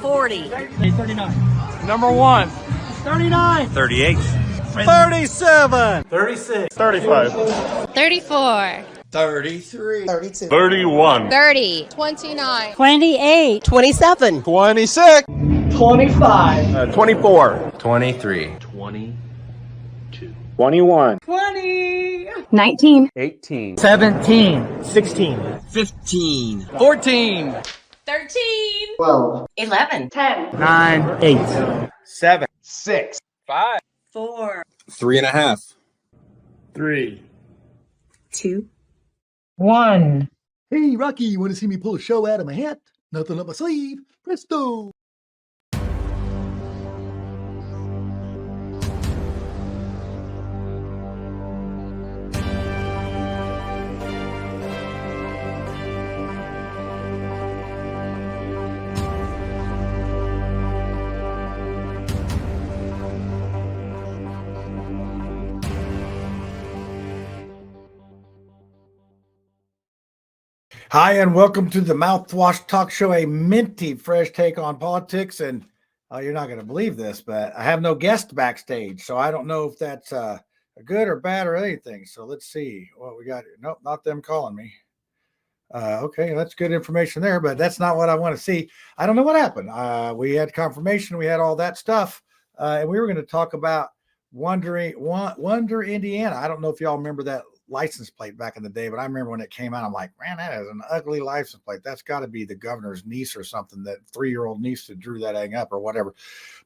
40. 39. Number 1. 39. 38. 37. 36. 35. 34. 33. 32. 31. 30. 29. 28. 27. 26. 25. 24. 23. 21. 20. 19. 18. 17. 16. 15. 14. 13. 12. 11. 10. 9. 8. 7. 6. 5. 4. 3.5. 3. 2. 1. Hey, Rocky, you want to see me pull a show out of my hat? Nothing up my sleeve. Presto! Hi, and welcome to the Mouthwash Talk Show, a minty fresh take on politics. And you're not going to believe this, but I have no guest backstage, so I don't know if that's a good or bad or anything. So let's see what we got here. Nope, not them calling me. Okay, that's good information there, but that's not what I want to see. I don't know what happened. We had confirmation, we had all that stuff, and we were going to talk about Wonder, Indiana. I don't know if y'all remember that license plate back in the day, but I remember when it came out, I'm like, man, that is an ugly license plate. That's got to be the governor's niece or something, that 3-year-old niece that drew that thing up or whatever.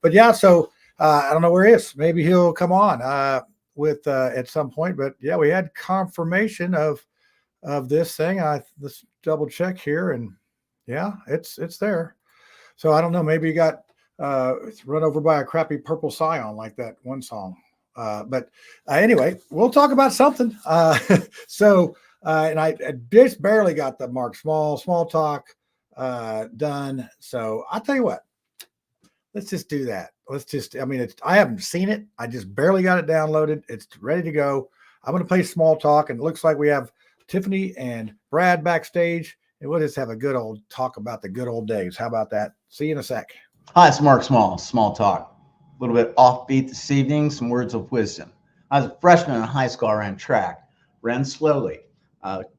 But yeah, so I don't know where he is. Maybe he'll come on with at some point. But yeah, we had confirmation of this thing. Let's double check here, and yeah, it's there. So I don't know. Maybe he got run over by a crappy purple Scion like that one song. But anyway, we'll talk about something. And I just barely got the Mark Small talk done. So I'll tell you what, let's just do that. I haven't seen it. I just barely got it downloaded. It's ready to go. I'm going to play small talk, and it looks like we have Tiffany and Brad backstage, and we'll just have a good old talk about the good old days. How about that? See you in a sec. Hi, it's Mark Small talk. A little bit offbeat this evening, some words of wisdom. I was a freshman in high school. I ran track, ran slowly.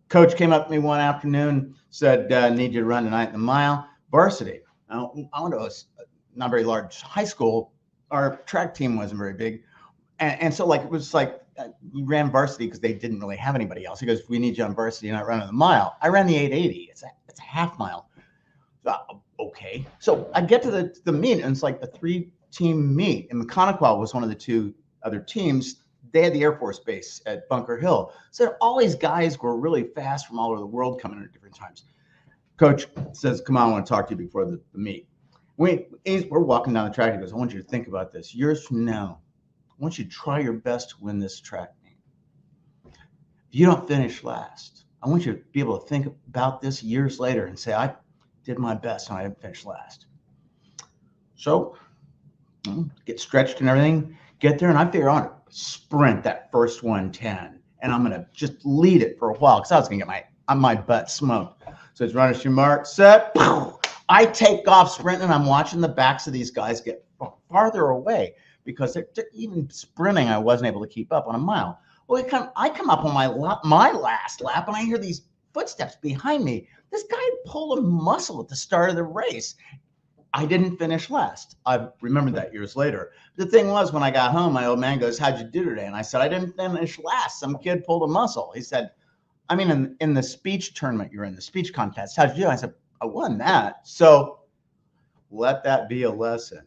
Coach came up to me one afternoon, said, need you to run tonight in the mile. Varsity. Now, I went to a not very large high school. Our track team wasn't very big. And so it was like, you ran varsity because they didn't really have anybody else. He goes, we need you on varsity, not running the mile. I ran the 880. It's a half mile. Okay. So I get to the meet, and it's like the 3-team meet, and Mechanical was one of the 2 other teams. They had the Air Force Base at Bunker Hill. So all these guys were really fast from all over the world coming in at different times. Coach says, come on, I want to talk to you before the meet. We're walking down the track. He goes, I want you to think about this. Years from now, I want you to try your best to win this track meet. If you don't finish last, I want you to be able to think about this years later and say, I did my best and I didn't finish last. So get stretched and everything, get there, and I figure I want to sprint that first 110, and I'm going to just lead it for a while because I was going to get my butt smoked. So it's runners your mark, set. I take off sprinting, and I'm watching the backs of these guys get farther away because they're even sprinting. I wasn't able to keep up on a mile. Well, I come up on my last lap, and I hear these footsteps behind me. This guy pulled a muscle at the start of the race. I didn't finish last. I remembered that years later. The thing was, when I got home, my old man goes, how'd you do today? And I said, I didn't finish last. Some kid pulled a muscle. He said, I mean, in the speech tournament, you're in the speech contest. How'd you do? I said, I won that. So let that be a lesson.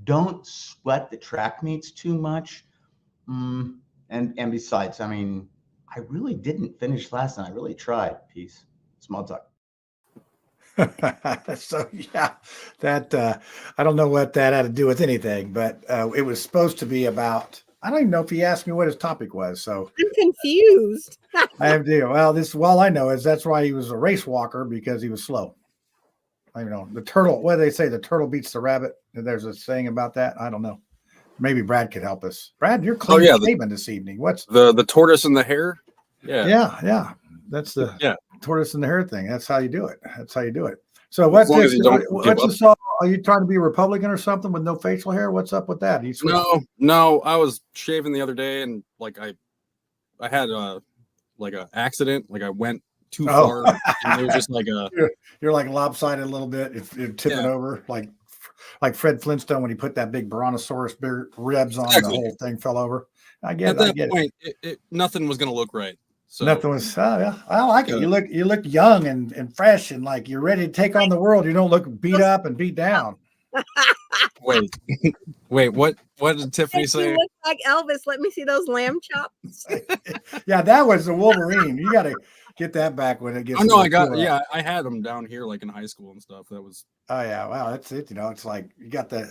Don't sweat the track meets too much. And besides, I mean, I really didn't finish last, and I really tried. Peace. Small talk. So yeah, that I don't know what that had to do with anything, but it was supposed to be about, I don't even know if he asked me what his topic was. So I'm confused. I have to, all I know is that's why he was a race walker, because he was slow. I know the turtle, what do they say? The turtle beats the rabbit. There's a saying about that. I don't know. Maybe Brad could help us. Brad, you're clean shaven this evening. What's the tortoise and the hare? Yeah. Yeah. That's the tortoise and the hare thing. That's how you do it. So what's long as this? you don't give What's up. this all? Are you trying to be Republican or something with no facial hair? What's up with that? You switched- No. I was shaving the other day, and like I had like a accident. Like I went too far, and it was just like a. You're like lopsided a little bit. If you're tipping over, like Fred Flintstone when he put that big brontosaurus ribs on, the whole thing fell over. I get At it. that point, nothing was going to look right. So nothing was. Yeah, I like it. You look young and fresh and like you're ready to take on the world. You don't look beat up and beat down. Wait, what did Tiffany say? You look like Elvis. Let me see those lamb chops. Yeah, that was the Wolverine. You got to get that back when it gets. Oh no, I had them down here like in high school and stuff. That was. Oh yeah, wow, that's it. You know, it's like you got the.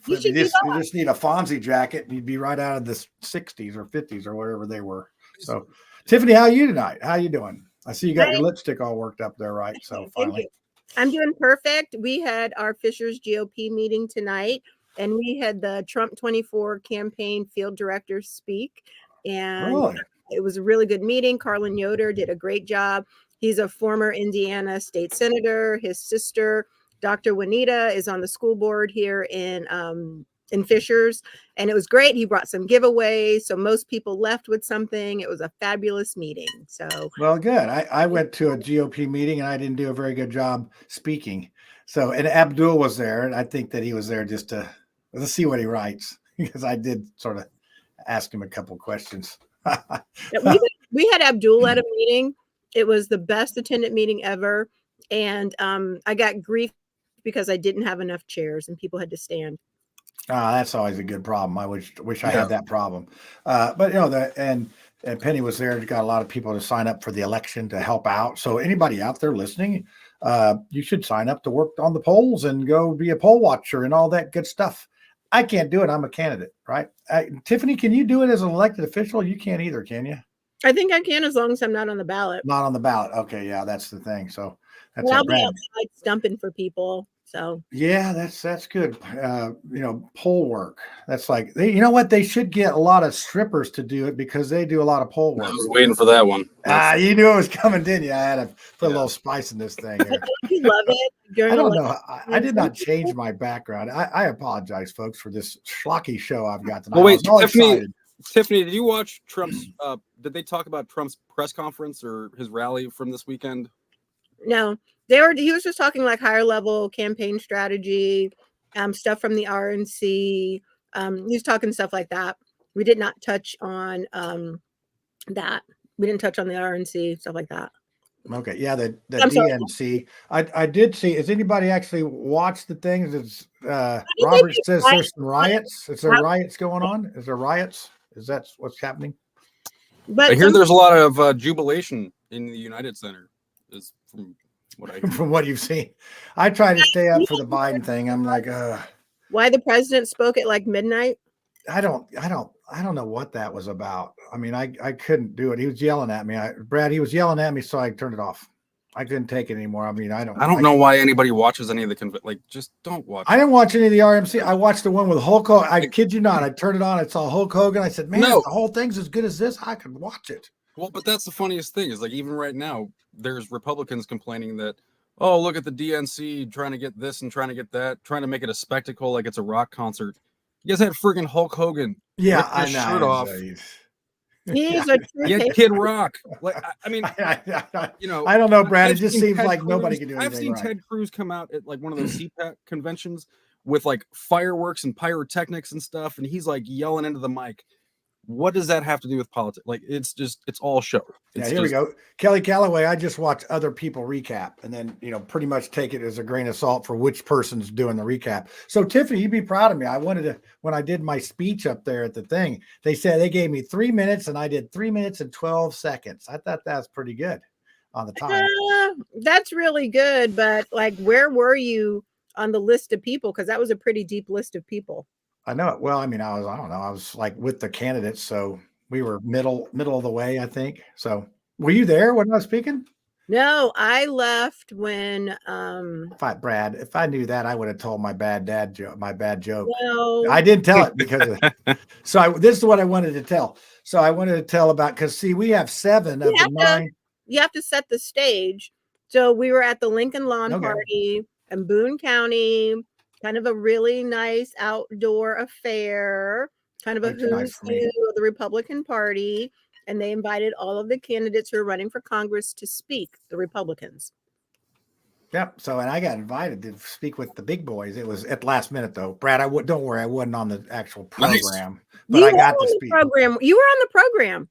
You just need a Fonzie jacket, and you'd be right out of the '60s or '50s or wherever they were. So, Tiffany, how are you tonight? How you doing? I see you got your lipstick all worked up there, right? So finally, I'm doing perfect. We had our Fishers GOP meeting tonight, and we had the Trump 24 campaign field directors speak, and it was a really good meeting. Carlin Yoder did a great job. He's a former Indiana state senator. His sister, Dr. Juanita, is on the school board here in Fishers, and it was great. He brought some giveaways, so most people left with something. It was a fabulous meeting. So well, good. I went to a GOP meeting and I didn't do a very good job speaking. So, and Abdul was there, and I think that he was there just to let's see what he writes because I did sort of ask him a couple questions. we had Abdul at a meeting. It was the best attended meeting ever, and I got grief because I didn't have enough chairs and people had to stand. That's always a good problem. I wish I had that problem. But you know, and Penny was there. Got a lot of people to sign up for the election to help out. So anybody out there listening, you should sign up to work on the polls and go be a poll watcher and all that good stuff. I can't do it. I'm a candidate, right? Tiffany, can you do it as an elected official? You can't either, can you? I think I can as long as I'm not on the ballot. Not on the ballot. Okay, yeah, that's the thing. So that's I'll be outside stumping for people. So yeah, that's good. You know, poll work. That's like you know what? They should get a lot of strippers to do it because they do a lot of poll work. I was waiting for that one. You knew it was coming, didn't you? I had to put a little spice in this thing. You love it. I don't know. I did not change my background. I apologize, folks, for this schlocky show I've got tonight. Well, wait, Tiffany, did you watch Trump's? Did they talk about Trump's press conference or his rally from this weekend? No, he was just talking like higher level campaign strategy, stuff from the RNC. He was talking stuff like that. We did not touch on that. We didn't touch on the RNC, stuff like that. Okay, yeah, the DNC. I did see. Has anybody actually watched the things? It's Robert says there's some riots. Is there riots going on? Is there riots? Is that what's happening? But I hear there's a lot of jubilation in the United Center. Is from what I hear. From what you've seen. I try to stay up for the Biden thing. I'm like, why the president spoke at like midnight? I don't know what that was about. I mean, I couldn't do it. He was yelling at me. Brad, he was yelling at me, so I turned it off. I couldn't take it anymore. I mean, I don't know why anybody watches any of the just don't watch. I didn't watch any of the RMC. I watched the one with Hulk Hogan. I kid you not. I turned it on. I saw Hulk Hogan. I said, man, if the whole thing's as good as this, I could watch it. Well, but that's the funniest thing is like even right now, there's Republicans complaining that, oh, look at the DNC trying to get this and trying to get that, trying to make it a spectacle like it's a rock concert. You guys had friggin' Hulk Hogan. Yeah, I know. Shirt off. He's a Kid Rock. Like, I mean, you know, I don't know, Brad. It just seems like nobody can do anything. I've seen Ted Cruz come out at like one of those CPAC conventions with like fireworks and pyrotechnics and stuff, and he's like yelling into the mic. What does that have to do with politics? Like, it's all show. Here we go. Kelly Calloway, I just watch other people recap and then, pretty much take it as a grain of salt for which person's doing the recap. So, Tiffany, you'd be proud of me. I wanted to, when I did my speech up there at the thing, they said they gave me 3 minutes and I did 3 minutes and 12 seconds. I thought that was pretty good on the time. That's really good. But, like, where were you on the list of people? Because that was a pretty deep list of people. I know it. Well, I mean, I was like with the candidates. So we were middle of the way, I think. So were you there when I was speaking? No, I left when, if I knew that, I would have told my bad joke. Well, I didn't tell it because this is what I wanted to tell. So I wanted to tell about, cause see, we have 7 of the 9. You have to set the stage. So we were at the Lincoln Lawn Okay. Party in Boone County, kind of a really nice outdoor affair, kind of a Way too nice who's for me. who of the Republican Party. And they invited all of the candidates who are running for Congress to speak, the Republicans. Yep. So, and I got invited to speak with the big boys. It was at the last minute, though. Brad, don't worry, I wasn't on the actual Nice. program, but You I got were to on the speak. program. You were on the program.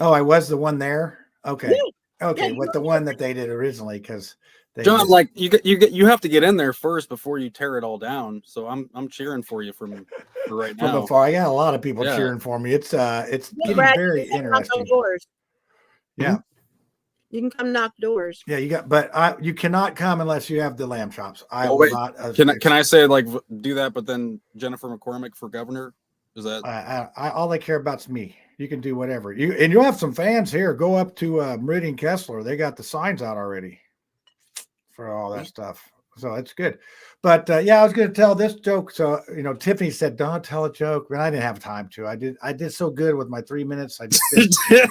Oh, I was the one there. Okay. Yeah. Okay, Yeah, you with the one that they did originally, because John, like you have to get in there first before you tear it all down. So I'm cheering for you for right from now. afar. I got a lot of people Yeah. cheering for me. It's getting Brad, very you can come knock on interesting. doors. Yeah. You can come knock doors. Yeah, but you cannot come unless you have the lamb chops. I Oh, will wait. not. Can I say like do that, but then Jennifer McCormick for governor? Is that I all I care about is me. You can do whatever you'll have some fans here. Go up to Meridian Kessler. They got the signs out already for all that stuff. So it's good. But yeah, I was going to tell this joke. So, Tiffany said, don't tell a joke, but I didn't have time to. I did so good with my 3 minutes. I just did.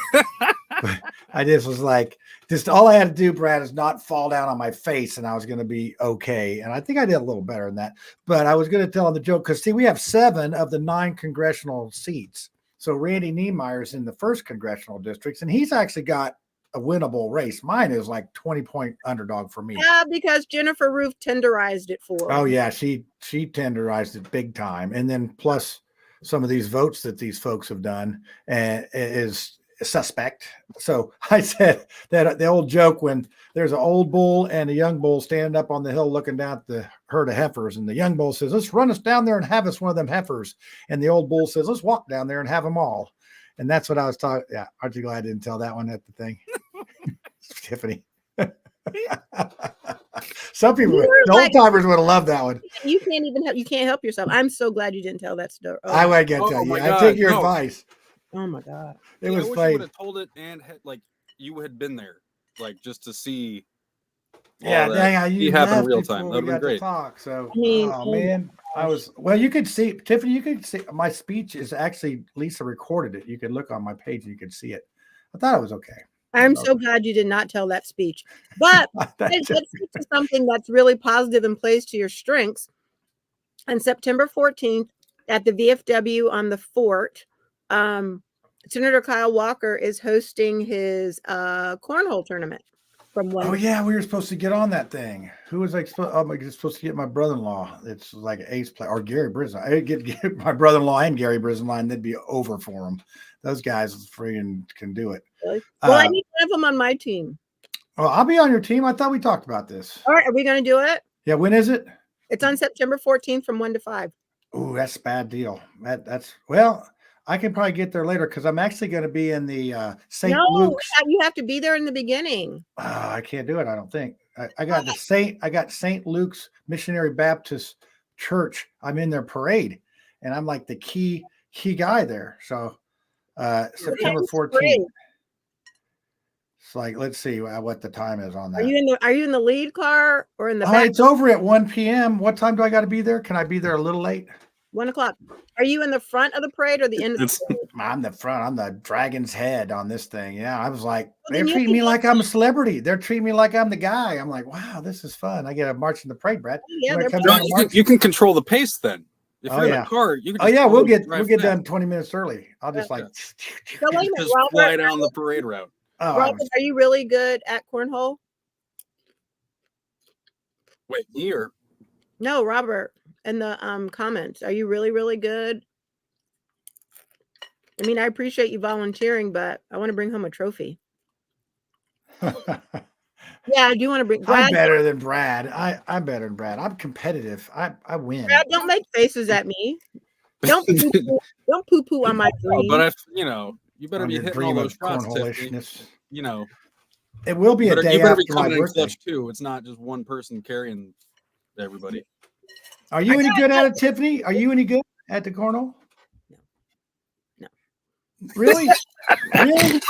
I just was like, just all I had to do, Brad, is not fall down on my face and I was going to be okay. And I think I did a little better than that. But I was going to tell the joke because, see, we have 7 of the 9 congressional seats. So Randy Niemeyer's in the 1st congressional districts, and he's actually got a winnable race. Mine is like 20-point underdog for me. Yeah, because Jennifer Roof tenderized it for him. Oh yeah, she tenderized it big time, and then plus some of these votes that these folks have done is suspect. So I said that the old joke when there's an old bull and a young bull standing up on the hill looking down at the herd of heifers, and the young bull says, "Let's run us down there and have us one of them heifers," and the old bull says, "Let's walk down there and have them all." And that's what I was talking. Yeah, aren't you glad I didn't tell that one at the thing, Tiffany? Some people, the old timers would have loved that one. You can't help yourself. I'm so glad you didn't tell that story. Oh, I would get to you. my I God, take your no. advice. oh my God. It I was wish you funny. would have told it and like you had been there, like just to see. all Yeah, that yeah, see you happen in left real before time. we That'd been got to great. talk. So, I mean, oh man, I was well. You could see, Tiffany. You could see my speech is actually Lisa recorded it. You could look on my page and you could see it. I thought it was okay. I'm so glad you did not tell that speech. But let's get to something that's really positive and plays to your strengths. On September 14th at the VFW on the Fort, Senator Kyle Walker is hosting his cornhole tournament from one. Oh yeah, we were supposed to get on that thing. Who was like supposed to get my brother-in-law? It's like an ace play or Gary Brisbane. I get my brother-in-law and Gary Brisbane. They'd be over for him. Those guys freaking can do it. Really? Well, I need to have them on my team. Well, I'll be on your team. I thought we talked about this. All right, are we going to do it? Yeah, when is it? It's on September 14th from 1 to 5. Oh, that's a bad deal. That's well, I can probably get there later because I'm actually going to be in the St. No, Luke's. you have to be there in the beginning. I can't do it. I don't think I got I got St. Luke's Missionary Baptist Church. I'm in their parade, and I'm like the key guy there. So September 14th. It's like, let's see what the time is on that. Are you in the lead car or in the back? It's over at 1 p.m. What time do I got to be there? Can I be there a little late? 1 o'clock. Are you in the front of the parade or the end of the parade? I'm the front. I'm the dragon's head on this thing. Yeah, I was like, Well, they're treating me like I'm a celebrity. They're treating me like I'm the guy. I'm like, wow, this is fun. I get to march in the parade, Brad. Yeah, they're You can control the pace then. If you're in a car, you can. Oh yeah, we'll get drive done 20 minutes early. I'll just like So wait a minute, just Robert, fly down the parade route. oh, Robert, are you really good at cornhole? Wait, here. No, Robert, in the comments, are you really, really good? I mean, I appreciate you volunteering, but I want to bring home a trophy. Yeah, I do want to bring. I'm better than Brad. I'm better than Brad. I'm competitive. I win. Brad, don't make faces at me. Don't poo poo on my dream. But if you better On be your hitting all dream those of shots, Tiffany. cornholishness. It will be a day You better be after my coming in birthday. clutch too. It's not just one person carrying everybody. Are you any good at it, Tiffany? Are you any good at the cornhole? No. Really? Really?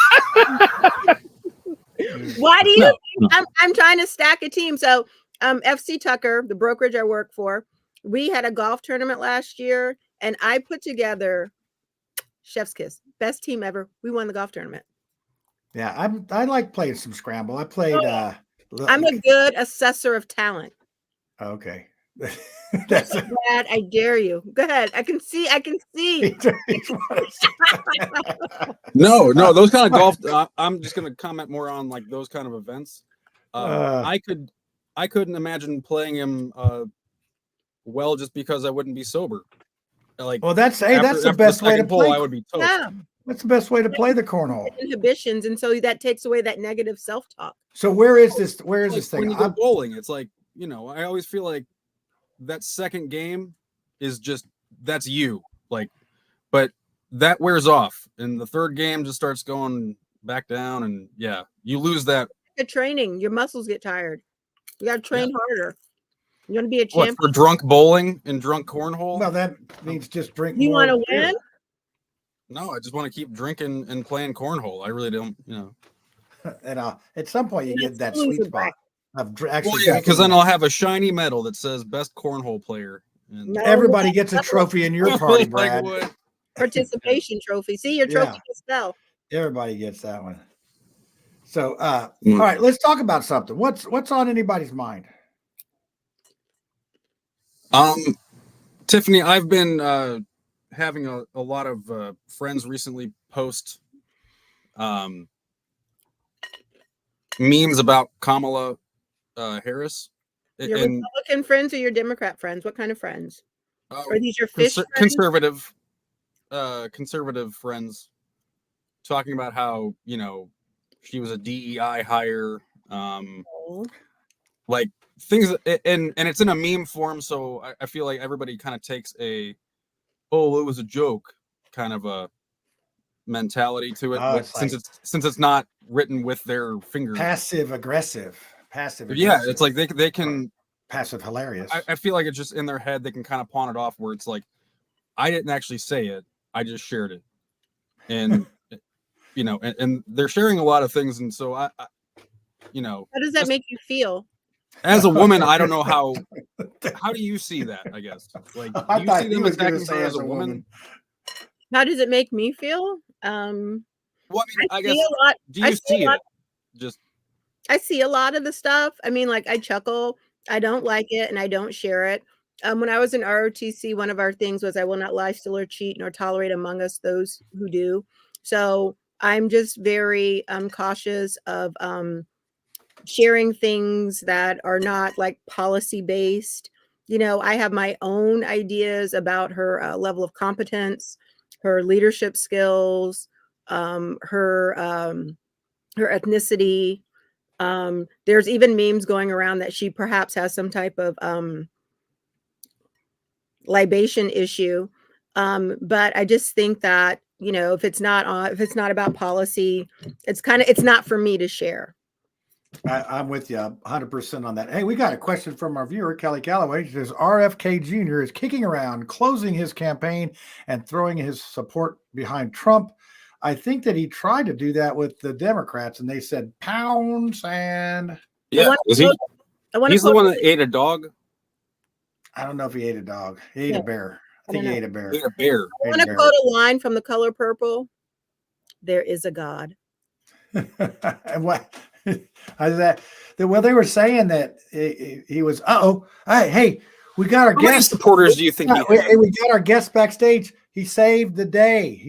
Why do you think I'm trying to stack a team? So FC Tucker, the brokerage I work for, we had a golf tournament last year and I put together chef's kiss, best team ever. We won the golf tournament. Yeah, I like playing some scramble. I played I'm a good assessor of talent. Okay. That's Brad, I dare you. Go ahead. I can see. No, those kind of golf. I'm just gonna comment more on like those kind of events. I couldn't imagine playing him well just because I wouldn't be sober. Like, well, that's the best way to play. I would be toast. Yeah. That's the best way to play the cornhole. Inhibitions, and so that takes away that negative self-talk. So where is this? Where is Like, this thing? when you go bowling, it's like, you know, I always feel like that second game is just that's you. Like, but that wears off, and the third game just starts going back down, and yeah, you lose that. The training, your muscles get tired. You got to train harder. You want to be a What, champion for drunk bowling and drunk cornhole? Well, that means just drink You more. want to win? No, I just want to keep drinking and playing cornhole. I really don't, you know. And at some point you get that sweet spot of actually. Well, yeah, because then I'll have a shiny medal that says best cornhole player. And everybody gets a trophy in your party, Brad. Participation trophy. See, your trophy gets fell. Everybody gets that one. So, all right, let's talk about something. What's on anybody's mind? Tiffany, I've been having a lot of friends recently post memes about Kamala Harris. Your Republican friends or your Democrat friends? What kind of friends? Are these your fish friends? Conservative friends talking about how, you know, she was a DEI hire, like things, and it's in a meme form, so I feel like everybody kind of takes it was a joke kind of a mentality to it, since it's not written with their fingers. Passive aggressive. Yeah, it's like they can passive hilarious. I feel like it's just in their head. They can kind of pawn it off where it's like, I didn't actually say it, I just shared it, and you know, and they're sharing a lot of things, and so I you know, how does that make you feel? As a woman, I don't know how do you see that? I guess, like, do you see them attacking her as a woman? How does it make me feel? Well, I mean, I guess, do you see it? Just, I see a lot of the stuff. I mean, like, I chuckle, I don't like it, and I don't share it. When I was in ROTC, one of our things was I will not lie, steal, or cheat, nor tolerate among us those who do. So I'm just very cautious of sharing things that are not like policy based. You know, I have my own ideas about her level of competence, her leadership skills, her ethnicity. There's even memes going around that she perhaps has some type of libation issue. But I just think that, you know, if it's not about policy, it's not for me to share. I'm with you 100% on that. Hey, we got a question from our viewer, Kelly Calloway. She says RFK Jr. is kicking around, closing his campaign and throwing his support behind Trump. I think that he tried to do that with the Democrats, and they said pound sand. Yeah, he's the one that ate a dog. I don't know if he ate a dog. He ate a bear. I think he ate a bear. He ate a bear. I want to quote a line from The Color Purple. There is a God. And what? How's that? Well, they were saying that he was. Hey, we got our guest. How many supporters do you think he has? We got our guest backstage. He saved the day.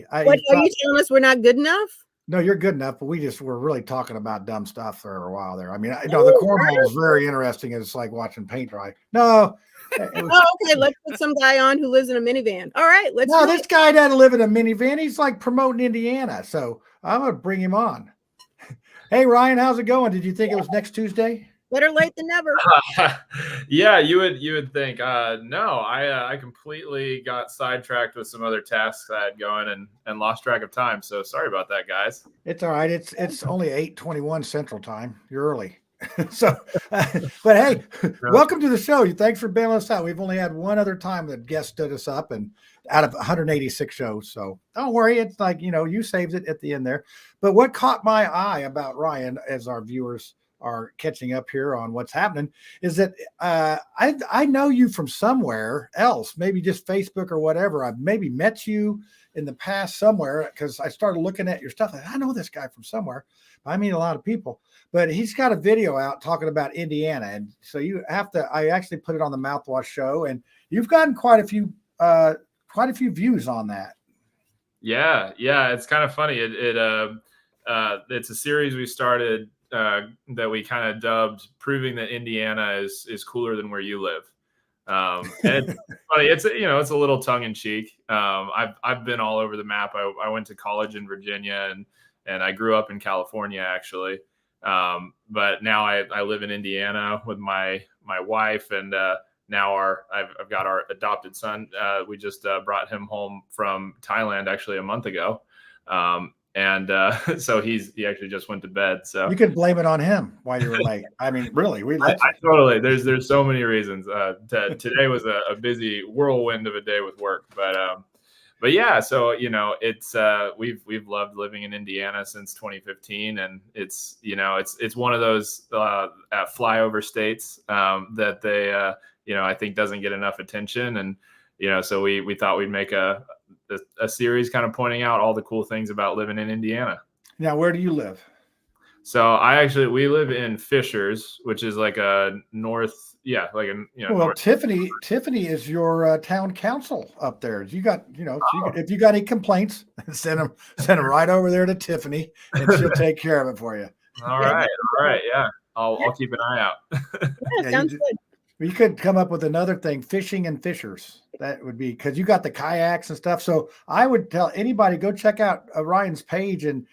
What are you telling us? We're not good enough? No, you're good enough. But we're really talking about dumb stuff for a while there. I mean, the cornhole is very interesting. It's like watching paint dry. No. Okay. Let's put some guy on who lives in a minivan. All right. This guy doesn't live in a minivan. He's like promoting Indiana. So I'm going to bring him on. Hey, Ryan, how's it going? Did you think it was next Tuesday? Better late than never. Yeah, you would think. No, I completely got sidetracked with some other tasks I had going and lost track of time. So sorry about that, guys. It's all right. It's only 8:21 Central Time. You're early. So, but hey, welcome to the show. Thanks for bailing us out. We've only had one other time that guest stood us up, and out of 186 shows. So don't worry. It's like, you saved it at the end there. But what caught my eye about Ryan, as our viewers are catching up here on what's happening, is that I know you from somewhere else, maybe just Facebook or whatever. I've maybe met you in the past somewhere because I started looking at your stuff. I know this guy from somewhere. I mean, a lot of people, but he's got a video out talking about Indiana. And so you have to, I actually put it on the Mouthwash show, and you've gotten quite a few views on that. Yeah. It's kind of funny. It's a series we started that we kind of dubbed "Proving that Indiana is cooler than where you live." And it's funny. It's a little tongue in cheek. I've been all over the map. I went to college in Virginia and I grew up in California actually. But now I live in Indiana with my wife, and now I've got our adopted son. We just brought him home from Thailand actually a month ago. So he actually just went to bed. So you could blame it on him while you were late. I mean, really, I totally. There's so many reasons. Today was a busy whirlwind of a day with work, but yeah. So it's we've loved living in Indiana since 2015, and it's one of those flyover states that they I think doesn't get enough attention, and so we thought we'd make a series kind of pointing out all the cool things about living in Indiana. Now, where do you live? So we live in Fishers, which is like a north. Yeah. Like well, north. Tiffany is your town council up there. You got, if you got any complaints, send them right over there to Tiffany, and she'll take care of it for you. All right. Yeah. I'll keep an eye out. Yeah, sounds good. You could come up with another thing, fishing and fishers. That would be, because you got the kayaks and stuff. So I would tell anybody, go check out Ryan's page. And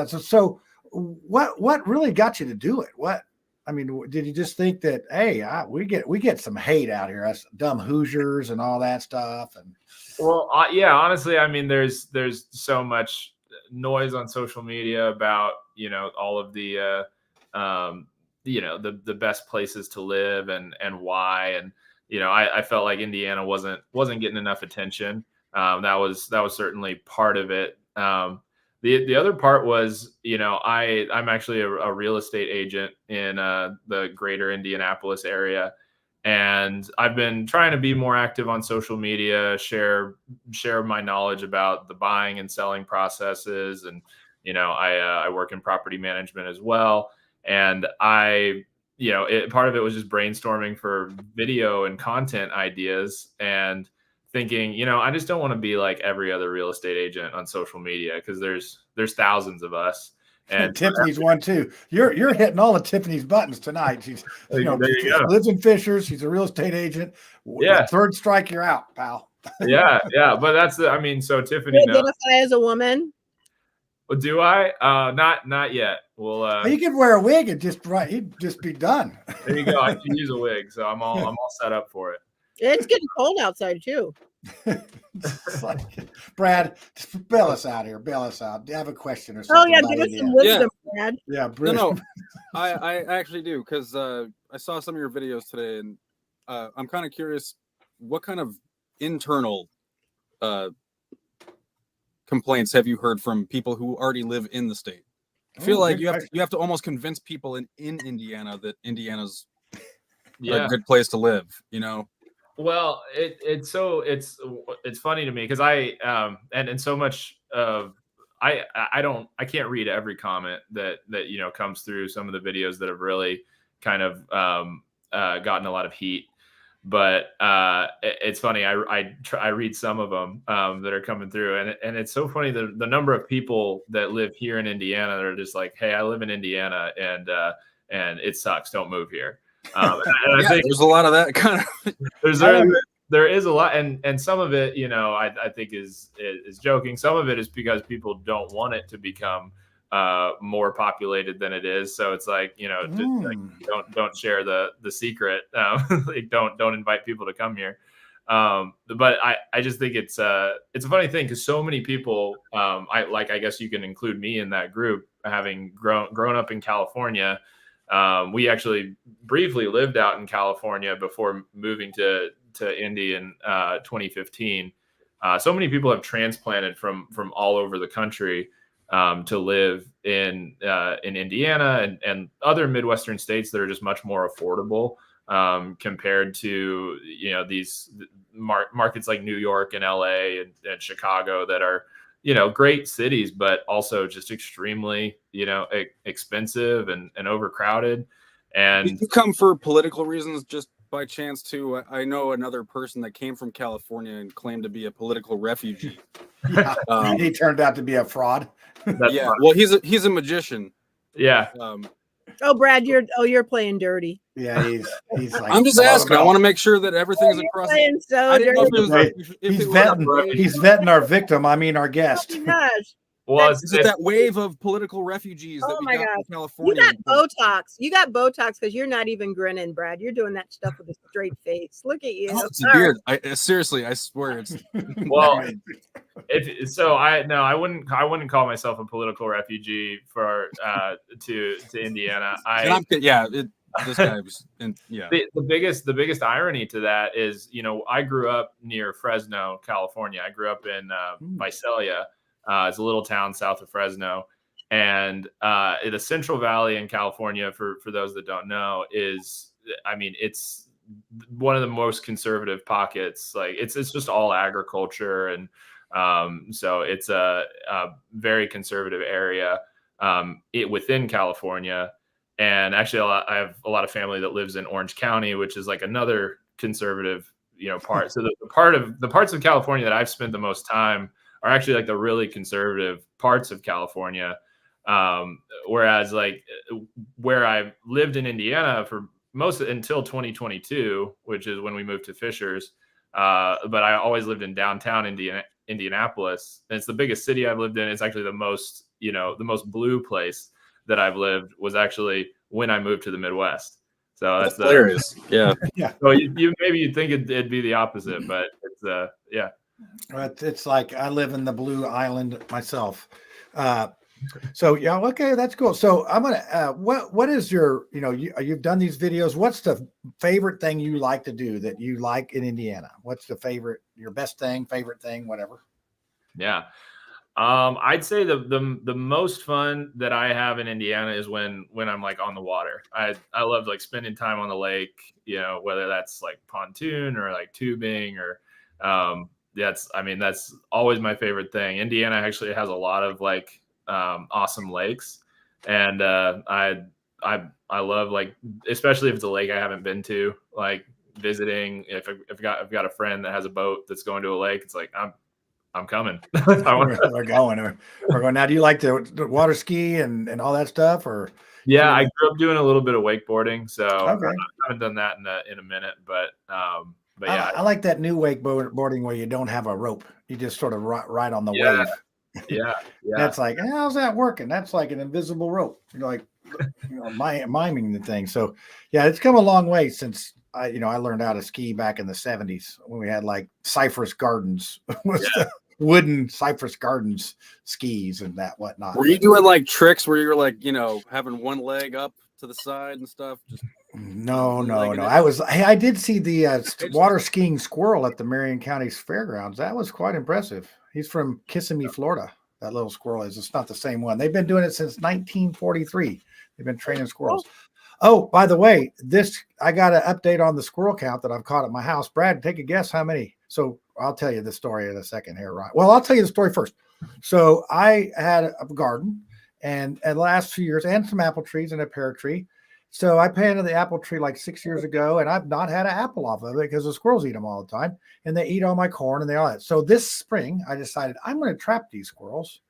so what really got you to do it? Did you just think that, hey, we get some hate out here, us dumb Hoosiers and all that stuff? And well, yeah, honestly, I mean, there's so much noise on social media about, all of the, the best places to live and why. And, I felt like Indiana wasn't getting enough attention. That was certainly part of it. The other part was, I'm actually a real estate agent in the greater Indianapolis area. And I've been trying to be more active on social media, share my knowledge about the buying and selling processes. And, I work in property management as well. And part of it was just brainstorming for video and content ideas and thinking, I just don't want to be like every other real estate agent on social media, because there's thousands of us. And Tiffany's one too. You're hitting all of Tiffany's buttons tonight. She's there you go. Lives in Fishers. She's a real estate agent. Yeah. Third strike, you're out, pal. Yeah. But that's so Tiffany. You identify as a woman? Well, do I? Not yet. Well, you could wear a wig and you'd just be done. There you go. I can use a wig, so I'm all set up for it. It's getting cold outside too. Brad, just bail us out here. Bail us out. Do you have a question or something? Oh yeah, give us some wisdom, Brad. Yeah, no. I actually do, because I saw some of your videos today, and I'm kind of curious, what kind of internal complaints have you heard from people who already live in the state? I feel like you have to almost convince people in Indiana that Indiana's a good place to live, Well, it's funny to me, because I and so much of I can't read every comment that comes through some of the videos that have really kind of gotten a lot of heat. But it's funny. I read some of them that are coming through, and it's so funny the number of people that live here in Indiana that are just like, hey, I live in Indiana and it sucks. Don't move here. And I think there's a lot of that kind of. There is a lot, and some of it, I think is joking. Some of it is because people don't want it to become more populated than it is. So it's like, don't share the secret. Like don't invite people to come here. But I just think it's a funny thing, because so many people, I guess you can include me in that group, having grown up in California. We actually briefly lived out in California before moving to Indy in 2015. So many people have transplanted from all over the country. to live in Indiana and other Midwestern states that are just much more affordable compared to these markets like New York and LA and Chicago that are great cities, but also just extremely expensive and overcrowded. And you come for political reasons just by chance too? I know another person that came from California and claimed to be a political refugee. Yeah, he turned out to be a fraud. Yeah, fine. Well, he's a magician. Yeah. Oh, Brad, you're playing dirty. Yeah, he's like. I'm just asking. I want to make sure that everything's across. Playing so I didn't know dirty. He's vetting our victim. I mean, our guest. Oh my gosh. Well, is it that wave of political refugees that we got from California? You got Botox. You got Botox because you're not even grinning, Brad. You're doing that stuff with a straight face. Look at you. Oh, it's a beard. Seriously, I swear it's. Well, I wouldn't call myself a political refugee for to Indiana. This guy was, the biggest irony to that is, I grew up near Fresno, California. I grew up in Visalia. It's a little town south of Fresno, and the Central Valley in California, for those that don't know, it's one of the most conservative pockets. Like it's just all agriculture, and so it's a very conservative area within California. And actually, I have a lot of family that lives in Orange County, which is like another conservative part. So the parts of California that I've spent the most time are actually like the really conservative parts of California. Whereas like where I lived in Indiana for until 2022, which is when we moved to Fishers. But I always lived in downtown Indianapolis. And it's the biggest city I've lived in. It's actually the most blue place that I've lived was actually when I moved to the Midwest. So that's hilarious. Yeah. Yeah. So you'd think it'd be the opposite, but it's yeah. It's like I live in the Blue Island myself. So yeah, okay, that's cool. So I'm gonna. What is your? You've done these videos. What's the favorite thing you like to do that you like in Indiana? What's the favorite? Your best thing, favorite thing, whatever. Yeah. I'd say the most fun that I have in Indiana is when I'm like on the water. I love like spending time on the lake, whether that's like pontoon or like tubing or that's always my favorite thing. Indiana actually has a lot of like awesome lakes, and I love, like, especially if it's a lake I haven't been to, like visiting. If I've got a friend that has a boat that's going to a lake, it's like I'm coming. We're going. Now, do you like to water ski and all that stuff, or? Yeah, I grew up doing a little bit of wakeboarding, so okay. I haven't done that in a minute, but yeah, I like that new wakeboarding where you don't have a rope; you just sort of ride on the wave. Yeah. That's like, how's that working? That's like an invisible rope. Miming the thing. So yeah, it's come a long way since I learned how to ski back in the 70s when we had like Cypress Gardens, wooden Cypress Gardens skis and that whatnot. Were you doing like tricks where you're like, having one leg up to the side and stuff? No. I did see the water skiing squirrel at the Marion County Fairgrounds. That was quite impressive. He's from Kissimmee, Florida. That little squirrel is. It's not the same one. They've been doing it since 1943. They've been training squirrels. Oh, by the way, I got an update on the squirrel count that I've caught at my house. Brad, take a guess how many. So I'll tell you the story in a second here, Ryan. Well, I'll tell you the story first. So I had a garden and the last few years and some apple trees and a pear tree. So I planted the apple tree like 6 years ago, and I've not had an apple off of it because the squirrels eat them all the time, and they eat all my corn and all that. So this spring, I decided I'm going to trap these squirrels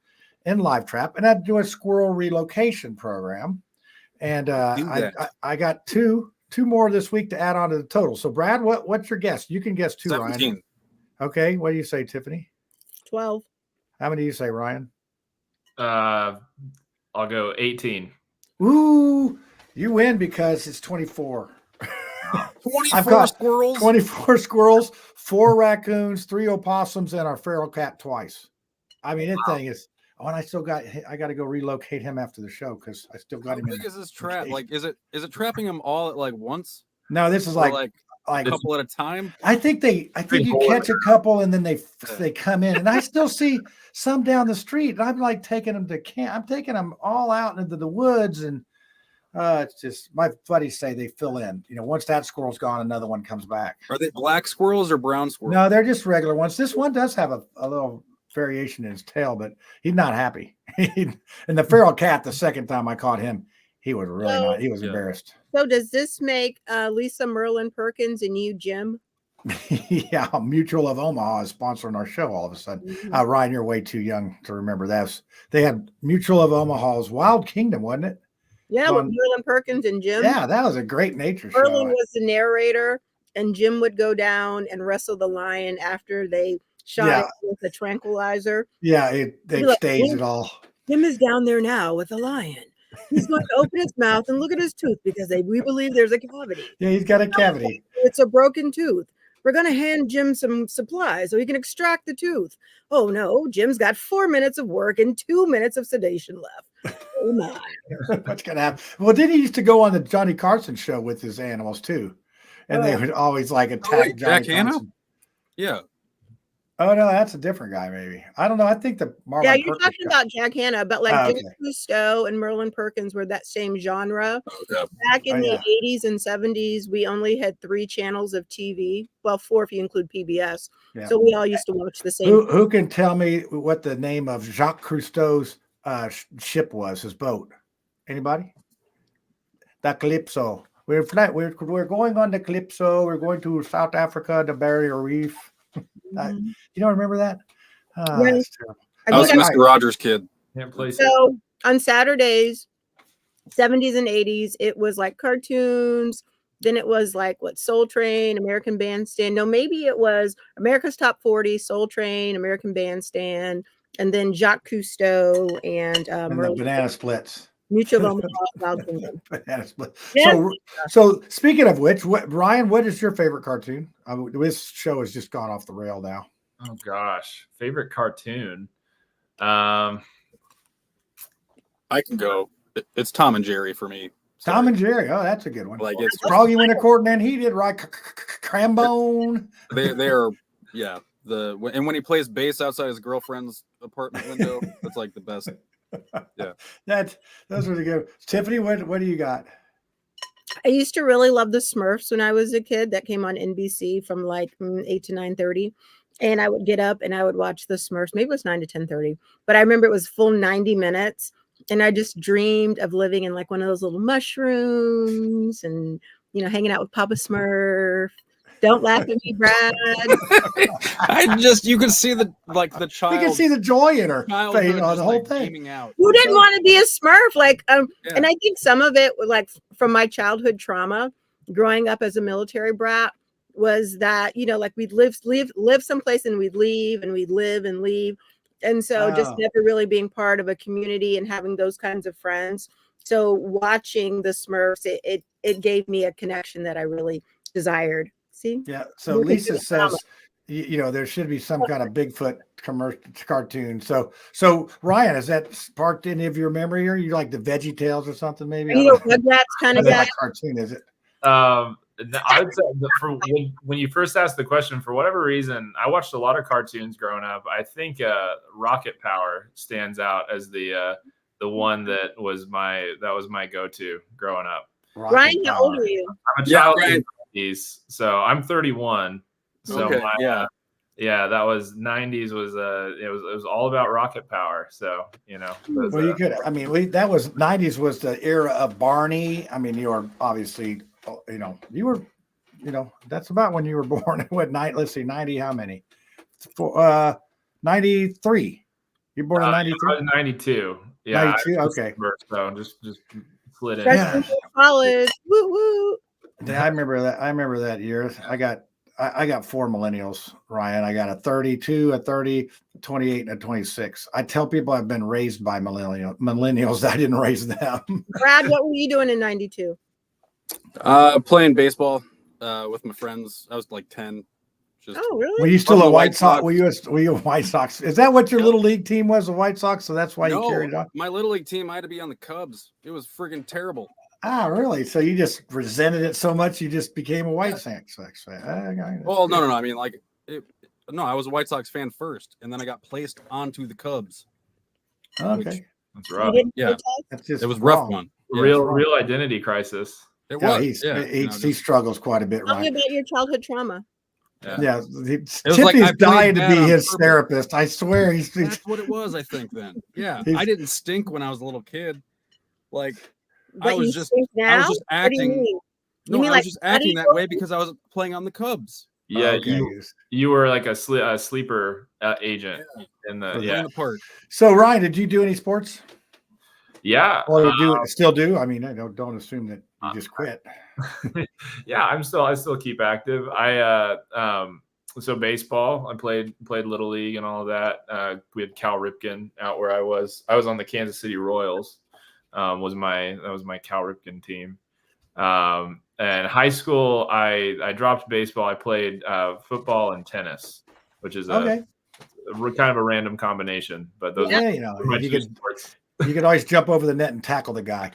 in live trap, and I'd do a squirrel relocation program. And I got two more this week to add on to the total. So Brad, what's your guess? You can guess two, 17. Ryan. Okay, what do you say, Tiffany? 12. How many do you say, Ryan? I'll go 18. Ooh. You win because it's 24. 24 squirrels? 24 squirrels, 4 raccoons, 3 opossums, and our feral cat twice. I mean, that thing is. Oh, and I got to go relocate him after the show because I still got him. How big is this trap? Like, is it trapping them all at like once? No, this is like like a couple at a time. I think you catch a couple and then they come in, and I still see some down the street, and I'm like taking them to camp. I'm taking them all out into the woods, and it's just my buddies say they fill in. Once that squirrel's gone, another one comes back. Are they black squirrels or brown squirrels? No, they're just regular ones. This one does have a little variation in his tail, but he's not happy. And the feral cat, the second time I caught him, he was really not. He was embarrassed. So does this make Lisa Merlin Perkins and you, Jim? Yeah, Mutual of Omaha is sponsoring our show all of a sudden. Ryan, you're way too young to remember that. They had Mutual of Omaha's Wild Kingdom, wasn't it? Yeah, with Merlin Perkins and Jim. Yeah, that was a great nature show. Merlin was the narrator, and Jim would go down and wrestle the lion after they shot it with a tranquilizer. Yeah, they staged it all. Jim is down there now with a lion. He's going to open his mouth and look at his tooth because we believe there's a cavity. Yeah, he's got a cavity. It's a broken tooth. We're going to hand Jim some supplies so he can extract the tooth. Oh, no, Jim's got 4 minutes of work and 2 minutes of sedation left. Oh, my. What's going to happen? Well, then he used to go on the Johnny Carson show with his animals, too. And they would always like attack Johnny Carson. Yeah. Oh, no, that's a different guy, maybe. I don't know. I think the Marlon Yeah, you're Perkins talking about Jack Hanna, but like okay. Jim Cousteau and Merlin Perkins were that same genre. Yeah. Back in the 80s and 70s, we only had 3 channels of TV. Well, 4 if you include PBS. Yeah. So we all used to watch the same. Who can tell me what the name of Jacques Cousteau's ship was, his boat? Anybody? The Calypso. We're going on the Calypso. We're going to South Africa, the Barrier Reef. You don't remember that? Right. I was Mr. Rogers' kid. So on Saturdays, 70s and 80s, it was like cartoons. Then it was like Soul Train, American Bandstand. No, maybe it was America's Top 40, Soul Train, American Bandstand, and then Jacques Cousteau and the Banana Splits. Mutual of Omaha, Wild Kingdom. Banana Split. So speaking of which, Ryan, what is your favorite cartoon? This show has just gone off the rail now. Oh gosh, favorite cartoon. I can go. It's Tom and Jerry for me. Tom and Jerry. Oh, that's a good one. Like it's Froggy went according and he did right. Crambone. They are and when he plays bass outside his girlfriend's apartment window, that's like the best. Yeah, those are the good. Tiffany, what do you got? I used to really love the Smurfs when I was a kid. That came on NBC from like 8 to 9:30, and I would get up and I would watch the Smurfs. Maybe it was 9 to 10:30, but I remember it was full 90 minutes, and I just dreamed of living in like one of those little mushrooms and hanging out with Papa Smurf. Don't laugh at me, Brad. You can see the child. You can see the joy in her face on the whole thing. Who didn't want to be a Smurf? And I think some of it, like from my childhood trauma, growing up as a military brat, was that we'd live someplace and we'd leave and we'd live and leave, and so just never really being part of a community and having those kinds of friends. So watching the Smurfs, it gave me a connection that I really desired. See? Yeah. So Lisa says, there should be some kind of Bigfoot cartoon. So Ryan, is that sparked any of your memory, or you like the Veggie Tales or something? Maybe. Rugrats kind of guy. Cartoon, is it? I would say when you first asked the question, for whatever reason, I watched a lot of cartoons growing up. I think Rocket Power stands out as the one that was my go-to growing up. Ryan, how old are you? I'm a child. So I'm 31. So okay, that was 90s. It was all about rocket power. So well, you could. I mean, that was 90s was the era of Barney. I mean, you were obviously, you were, that's about when you were born. What night? Let's see, 90. How many? 93. You born in 93? 92. Yeah, 92. Okay. So just slid in. Yeah. College. Woo woo. Yeah, I remember that year. I got 4 millennials, Ryan. I got a 32, a 30, a 28, and a 26. I tell people I've been raised by millennials. I didn't raise them. Brad, what were you doing in 92? Playing baseball with my friends. I was like 10. Really? Were you still a White Sox? Were you a White Sox? Is that what your little league team was, the White Sox? So that's why you carried it on? My little league team, I had to be on the Cubs. It was friggin' terrible. Ah, really? So you just resented it so much you just became a White Sox fan? Well, no. I mean, like, no, I was a White Sox fan first, and then I got placed onto the Cubs. Okay, That's You rough. didn't Yeah. protest? that's just It was a rough wrong. one. Yeah, Real identity crisis. it Yeah, was. Yeah, he struggles quite a bit, Tell me Ryan. about your childhood trauma. Yeah, was like Tiffany's I played dying to bad be on his purpose. therapist. I swear he's That's what it was, I think. Then, yeah, He's- I didn't stink when I was a little kid. Like, But I was you just stink now? I was just What do you acting. mean? No, You mean I like was just acting that way because I was playing on the Cubs. Yeah, okay. you were like a sleeper agent in the Playing the part. So Ryan, did you do any sports? yeah. Or still do? I mean, I don't assume that you just quit. Yeah, I still keep active. So baseball, I played little league and all of that. We had Cal Ripken out where I was on the Kansas City Royals. That was my Cal Ripken team. And high school, I dropped baseball. I played football and tennis, which is Okay. kind of a random combination. But those Yeah, are my you two could sports. you could always jump over the net and tackle the guy.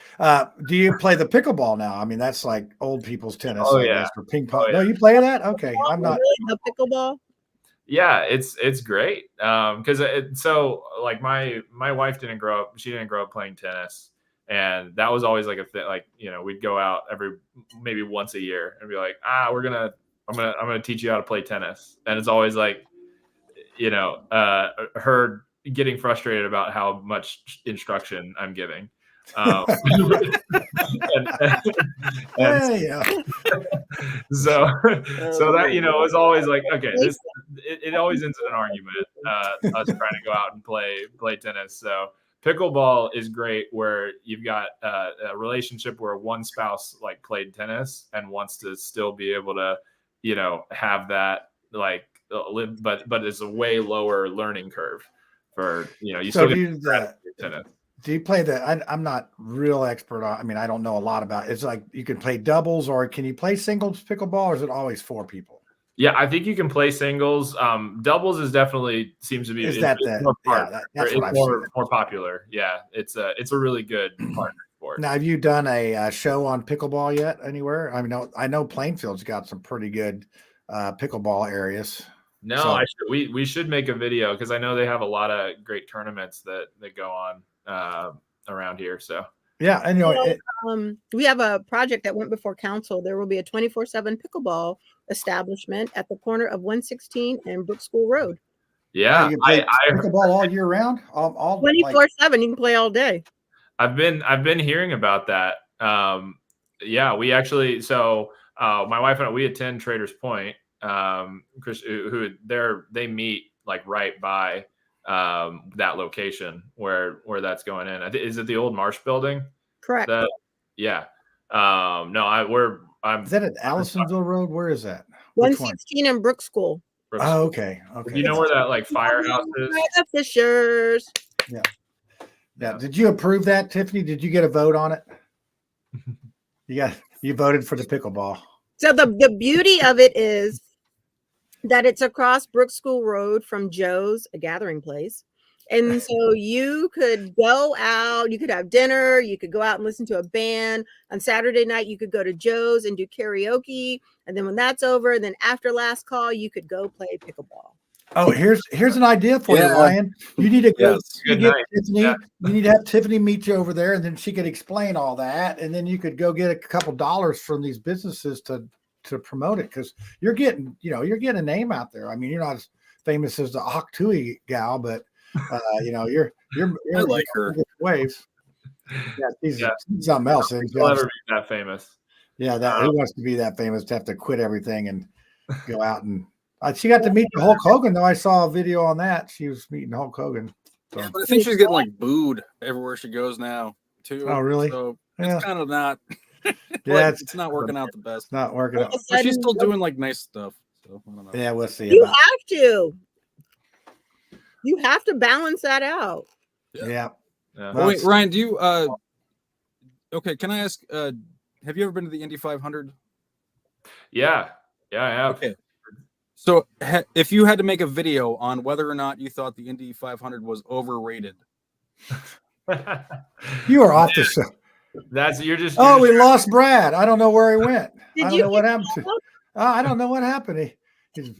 Do you play the pickleball now? I mean, that's like old people's tennis, Oh, I yeah. guess, or ping pong. Oh, No, you play that? Okay, I'm not. Really? The pickleball? Yeah, it's great. Because so like my wife didn't grow up playing tennis, and that was always like a thing. Like, we'd go out maybe once a year and be like, I'm gonna teach you how to play tennis, and it's always like, her getting frustrated about how much instruction I'm giving. And Yeah. so that it was always like, okay, it always ends in an argument, us trying to go out and play tennis. So pickleball is great where you've got a relationship where one spouse like played tennis and wants to still be able to have that like live, but it's a way lower learning curve for you So still do get you, tennis. do you play I'm not real expert on. I mean, I don't know a lot about it. It's like you can play doubles, or can you play singles pickleball, or is it always 4 people? Yeah, I think you can play singles. Doubles seems to be Is that more that's what I've more seen. popular. Yeah, it's a really good partner sport. Now, have you done a show on pickleball yet anywhere? I mean, I know Plainfield's got some pretty good pickleball areas. No, So- we should make a video because I know they have a lot of great tournaments that go on around here. So Yeah, and We have a project that went before council. There will be a 24/7 pickleball establishment at the corner of 116 and Brook School Road. yeah, you can play pickleball all year round. All 24/7, you can play all day. I've been hearing about that. Yeah, we actually my wife and I, we attend Traders Point. Chris, they meet like right by that location where that's going in. Is it the old Marsh building? Correct. Yeah. No, Is that at Allisonville Road? Where is that? 116 and Brook School. Oh, okay. Do you know where that like firehouse is? The Fishers. Yeah. Did you approve that, Tiffany? Did you get a vote on it? You voted for the pickleball. So the beauty of it is that it's across Brook School Road from Joe's, a gathering place. And so you could go out, you could have dinner, you could go out and listen to a band. On Saturday night, you could go to Joe's and do karaoke. And then when that's over, then after last call, you could go play pickleball. Oh, here's an idea for you, Ryan. You need to go Good get night. Tiffany. Yeah. You need to have Tiffany meet you over there, and then she could explain all that, and then you could go get a couple dollars from these businesses to promote it, because you're getting a name out there. I mean, you're not as famous as the Oktui gal, but you're I like her. waves. Yeah, she's something else. You'll never be that famous. Yeah, who wants to be that famous to have to quit everything and go out and she got to meet Hulk Hogan, though. I saw a video on that. She was meeting Hulk Hogan. So. Yeah, but I think she's getting like booed everywhere she goes now, too. Oh, really? So Yeah. it's kind of not. Yeah, it's not working out the best. Not working out. But she's still doing like nice stuff. So I don't know. Yeah, we'll see. You have to. You have to balance that out. Yeah. Well, wait, Ryan, do you okay, can I ask have you ever been to the Indy 500? Yeah, I have. Okay. So if you had to make a video on whether or not you thought the Indy 500 was overrated. You are off the show. You're just. Oh, we lost Brad. I don't know where he went. Did I don't you know what hear happened to. that? I don't know what happened. He's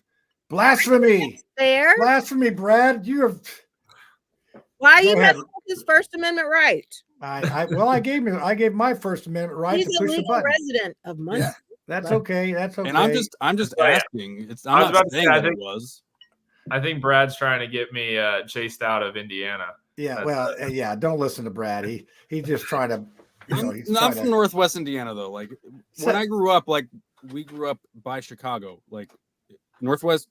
blasphemy. There. Blasphemy, Brad. You're. Why are Go you ahead. messing with his First Amendment right? I gave my First Amendment right He's to a push the legal button. resident of Muncie. Yeah. That's Right. okay. That's okay. And I'm just Yeah. asking. I was I'm about not to saying say, I that it think- was. I think Brad's trying to get me chased out of Indiana. Yeah, That's well, yeah. Don't listen to Brad. He's just trying to. He's I'm trying from to. Northwest Indiana though. Like when I grew up, like we grew up by Chicago. Like Northwest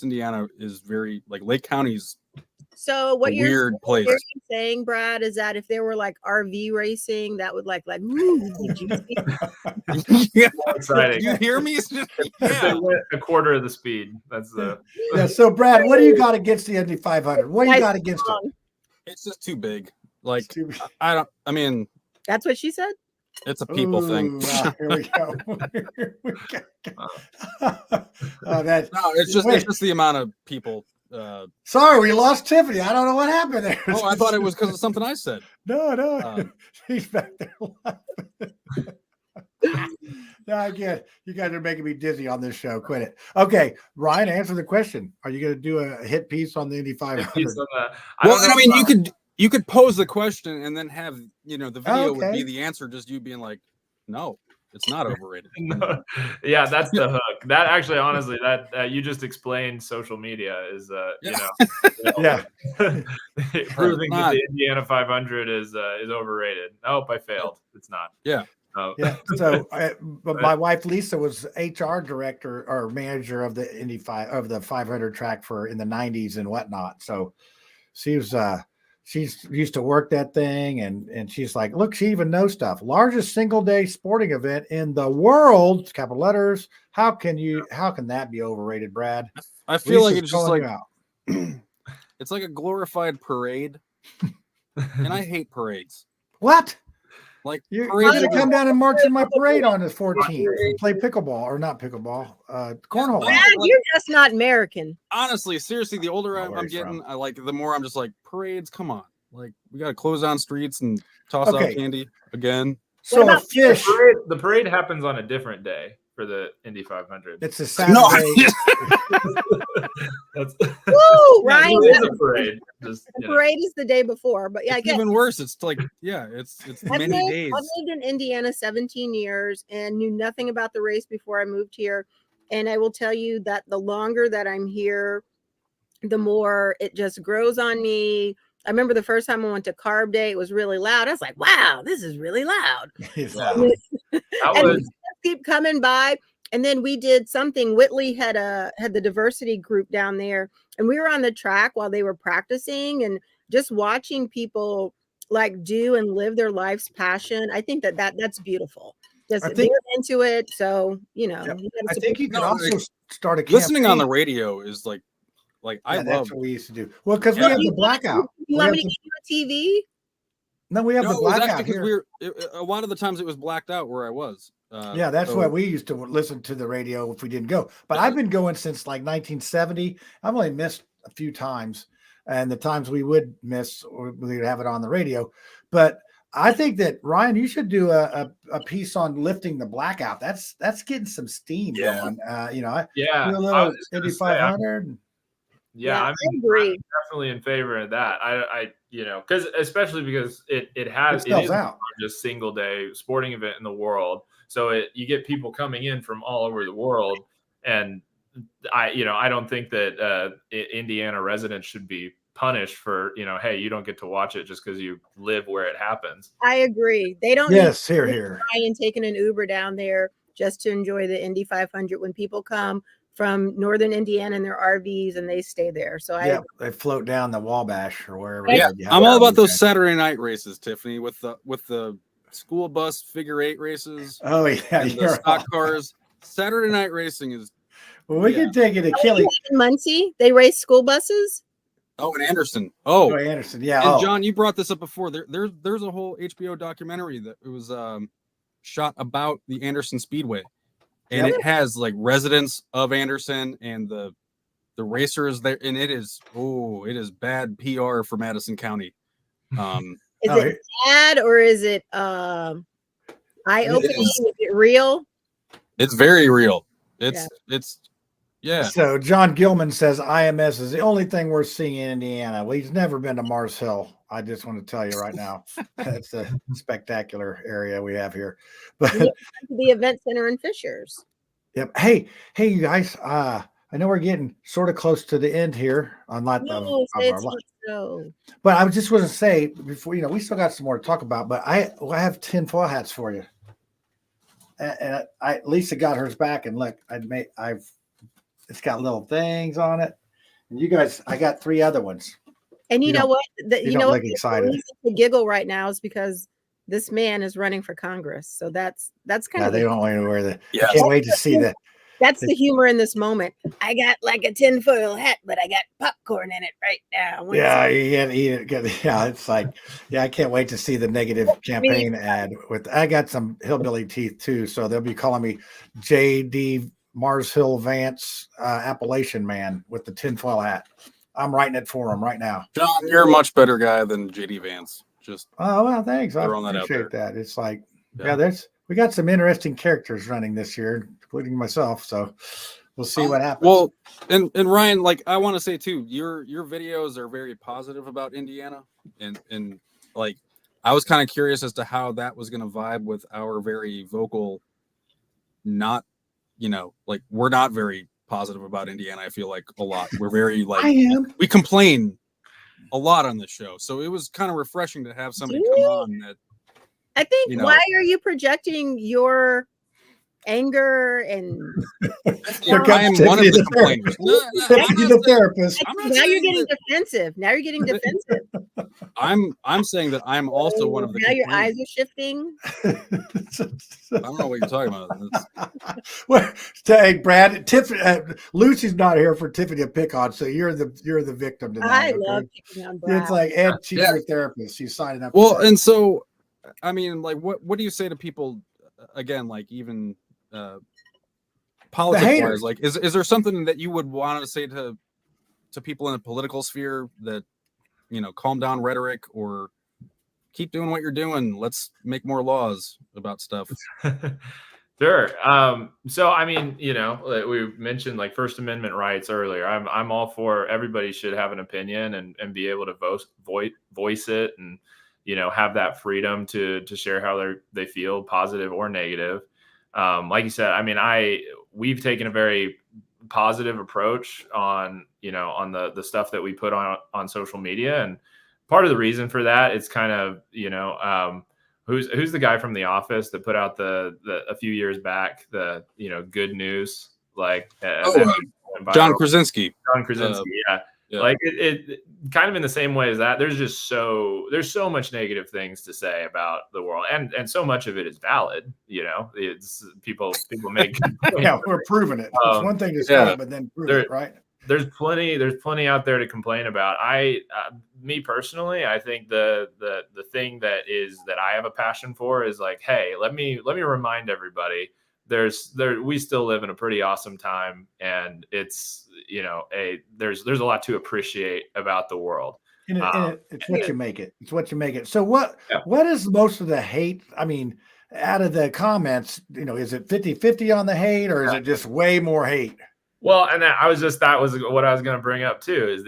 Indiana is very like Lake County's So what a you're weird place. saying, Brad, is that if there were like RV racing, that would like ooh, did you see? Yeah. Exciting. You hear me? It's just, If they yeah. went a quarter of the speed. That's the. Yeah. So, Brad, what do you got against the Indy 500? What do you Nice got against it? song. It's just too big. Like It's too- I mean, That's what she said. it's a people thing. Ooh, wow, here we go. Here we go. That. No, it's just the amount of people. Sorry, we lost Tiffany. I don't know what happened there. Oh, I thought it was because of something I said. No. She's back there laughing. No, I get you guys are making me dizzy on this show. Quit it. Okay, Ryan, answer the question. Are you going to do a hit piece on the Indy 500? Well, I mean, you could pose the question and then have the video would Okay. be the answer, just you being like, no, it's not overrated. No. Yeah, that's the hook. That actually, honestly, that you just explained social media is Yeah. proving that the Indiana 500 is overrated. Nope, I failed. It's not. Yeah. Yeah. So, but my wife Lisa was HR director or manager of the Indy 500 track in the 90s and whatnot. So she's used to work that thing, and she's like, look, she even knows stuff. Largest single day sporting event in the world, capital letters. How can that be overrated, Brad? I feel like Lisa's it's just calling like you out. it's like a glorified parade, and I hate parades. What? Like You're parades going are to come down and march in my parade on the 14th and play pickleball or not pickleball, cornhole. Brad, you're just not American. honestly, seriously, the older Not I'm where he's getting, from. the more I'm just like parades. Come on, like we got to close down streets and toss Okay. out candy again. So a about fish. The parade happens on a different day for the Indy 500. It's a Saturday. That's Woo, Ryan. it is a parade. Just, The parade is the day before, but yeah, I It's guess. even worse. It's like it's many days. I've lived in Indiana 17 years and knew nothing about the race before I moved here. And I will tell you that the longer that I'm here, the more it just grows on me. I remember the first time I went to Carb Day, it was really loud. I was like, wow, this is really loud. that And was we just keep coming by. And then we did something. Whitley had the diversity group down there, and we were on the track while they were practicing and just watching people like do and live their life's passion. I think that's beautiful. Just I think- they're into it. So, Yep. you gotta I think you could No, also like, start a campaign. Listening on the radio is like I Yeah, love. that's what we used to do. Well, because we Yeah. have the blackout. You want me to get you a TV? No, we have No, the it was blackout actually here. because a lot of the times it was blacked out where I was. Yeah, that's so- why we used to listen to the radio if we didn't go. But I've been going since like 1970. I've only missed a few times, and the times we would miss, or we would have it on the radio. But I think that Ryan, you should do a piece on lifting the blackout. That's getting some steam Yeah. going. yeah. Do a I little was just gonna Indy say, I'm- 500. Yeah, I I mean, agree. I'm definitely in favor of that. I because especially because it It is spells the out. largest single day sporting event in the world. So you get people coming in from all over the world, and I don't think that Indiana residents should be punished for hey, you don't get to watch it just because you live where it happens. I agree. They don't Yes, here. need Ryan taking an Uber down there just to enjoy the Indy 500 when people come from northern Indiana in their RVs and they stay there. So Yeah, they float down the Wabash or wherever. Yeah, you have I'm all it. about those Saturday night races, Tiffany, with the school bus figure eight races Oh yeah, and the you're stock all- cars. Saturday night racing is Well, we yeah. can take it to Kelly. in Muncie, they race school buses. in Anderson. Oh, Anderson. Yeah. And Oh, John, you brought this up before. There's a whole HBO documentary that it was shot about the Anderson Speedway, and Yep. it has like residents of Anderson and the racers there, and it is bad PR for Madison County. Is Oh, it sad or is it eye-opening? Is it real? It's very real. It's yeah. So John Gilman says IMS is the only thing we're seeing in Indiana. Well, he's never been to Mars Hill. I just want to tell you right now, that's a spectacular area we have here. But Yeah, the event center in Fishers. yep. Hey, you guys. I know we're getting sort of close to the end here on lot of our life. So. But I just want to say before, we still got some more to talk about. But I have tinfoil hats for you, and Lisa got hers back, and look, it's got little things on it, and you guys, I got 3 other ones. And you know what? You don't look excited. The giggle right now is because this man is running for Congress. So that's kind of. They don't want to wear the. Yeah. I can't wait to see the. That's the humor in this moment. I got like a tinfoil hat, but I got popcorn in it right now. Yeah, it's like, I can't wait to see the negative campaign ad. I got some hillbilly teeth too, so they'll be calling me J.D. Mars Hill Vance Appalachian Man with the tinfoil hat. I'm writing it for him right now. John, you're a much better guy than JD Vance. Just well, thanks. I throwing that out appreciate there. that. It's like, we got some interesting characters running this year, including myself. So we'll see what happens. Well, and Ryan, like I want to say too, your videos are very positive about Indiana, and like I was kind of curious as to how that was going to vibe with our very vocal, not, like we're not very positive about Indiana. I feel like a lot. We're very like we complain a lot on this show, so it was kind of refreshing to have somebody come on that. I think why are you projecting your anger and I am one of the complainers. The therapist. Now you're getting defensive. Now you're getting defensive. I'm saying that I'm also one of the. Now your eyes are shifting. I don't know what you're talking about. Well, hey, Brad, Lucy's not here for Tiffany to pick on, so you're the victim tonight. I love picking on Brad. It's like she's your therapist. She's signing up. Well, and so, I mean, like, what do you say to people? Again, like even politics wise, like, is there something that you would want to say to people in the political sphere that, calm down rhetoric or keep doing what you're doing? Let's make more laws about stuff. Sure. So, I mean, we mentioned like First Amendment rights earlier. I'm all for everybody should have an opinion and be able to voice it and, have that freedom to share how they feel, positive or negative. Like you said, I mean, we've taken a very positive approach on the stuff that we put on social media. And part of the reason for that is kind of, who's the guy from The Office that put out a few years back, good news, like, John Krasinski. Yeah. Yeah. Like it kind of in the same way as that. There's so much negative things to say about the world, and so much of it is valid. It's people make. Yeah, we're proving it. It's one thing to say, but then prove it, right? There's plenty out there to complain about. Me personally, I think the thing that I have a passion for is like, hey, let me remind everybody. We still live in a pretty awesome time, and it's there's a lot to appreciate about the world. It's what you make it. It's what you make it. So what is most of the hate? I mean, out of the comments, is it 50-50 on the hate, or is it just way more hate? Well, and that was what I was going to bring up too, is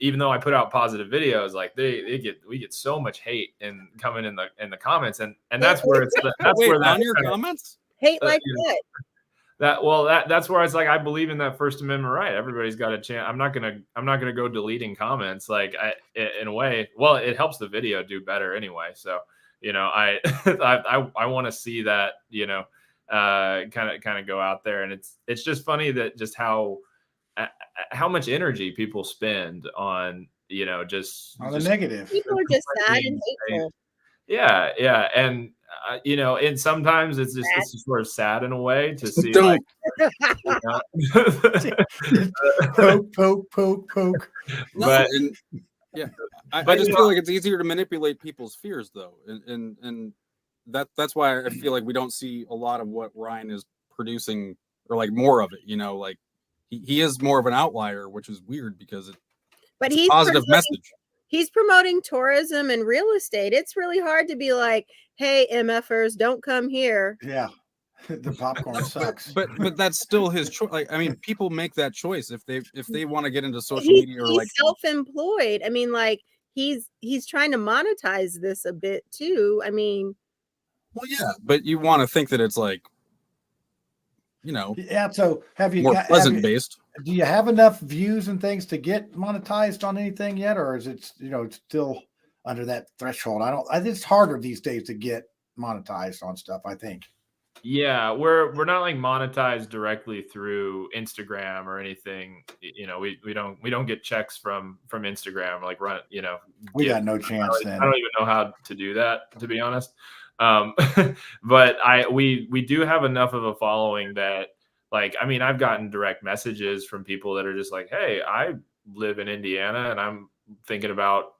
even though I put out positive videos, like we get so much hate coming in the comments, and that's where it's on your comments hate like what? That's where it's like, I believe in that First Amendment right. Everybody's got a chance. I'm not gonna go deleting comments. Like in a way, well, it helps the video do better anyway. So I want to see that kind of go out there, and it's just funny that just how much energy people spend on just the negative. People are just sad and hateful. Yeah, and and sometimes it's just sort of sad in a way to see. Poke. But I just feel like it's easier to manipulate people's fears, though, and that's why I feel like we don't see a lot of what Ryan is producing, or like more of it. Like he is more of an outlier, which is weird because he's a positive message. he's promoting tourism and real estate. It's really hard to be like, hey, MFers, don't come here. Yeah. The popcorn sucks. But that's still his choice. Like, I mean, people make that choice if they want to get into social He's, media or he's like self-employed. I mean, like he's trying to monetize this a bit too. I mean, well, yeah, but you want to think that it's like, you know, Yeah. So have you more got, pleasant based. do you have enough views and things to get monetized on anything yet? Or is it, still under that threshold? It's harder these days to get monetized on stuff, I think. Yeah, we're not like monetized directly through Instagram or anything. You know, we don't get checks from Instagram, like run, We got no chance then. I don't even know how to do that, to be honest. But we do have enough of a following that, like, I mean, I've gotten direct messages from people that are just like, hey, I live in Indiana and I'm thinking about,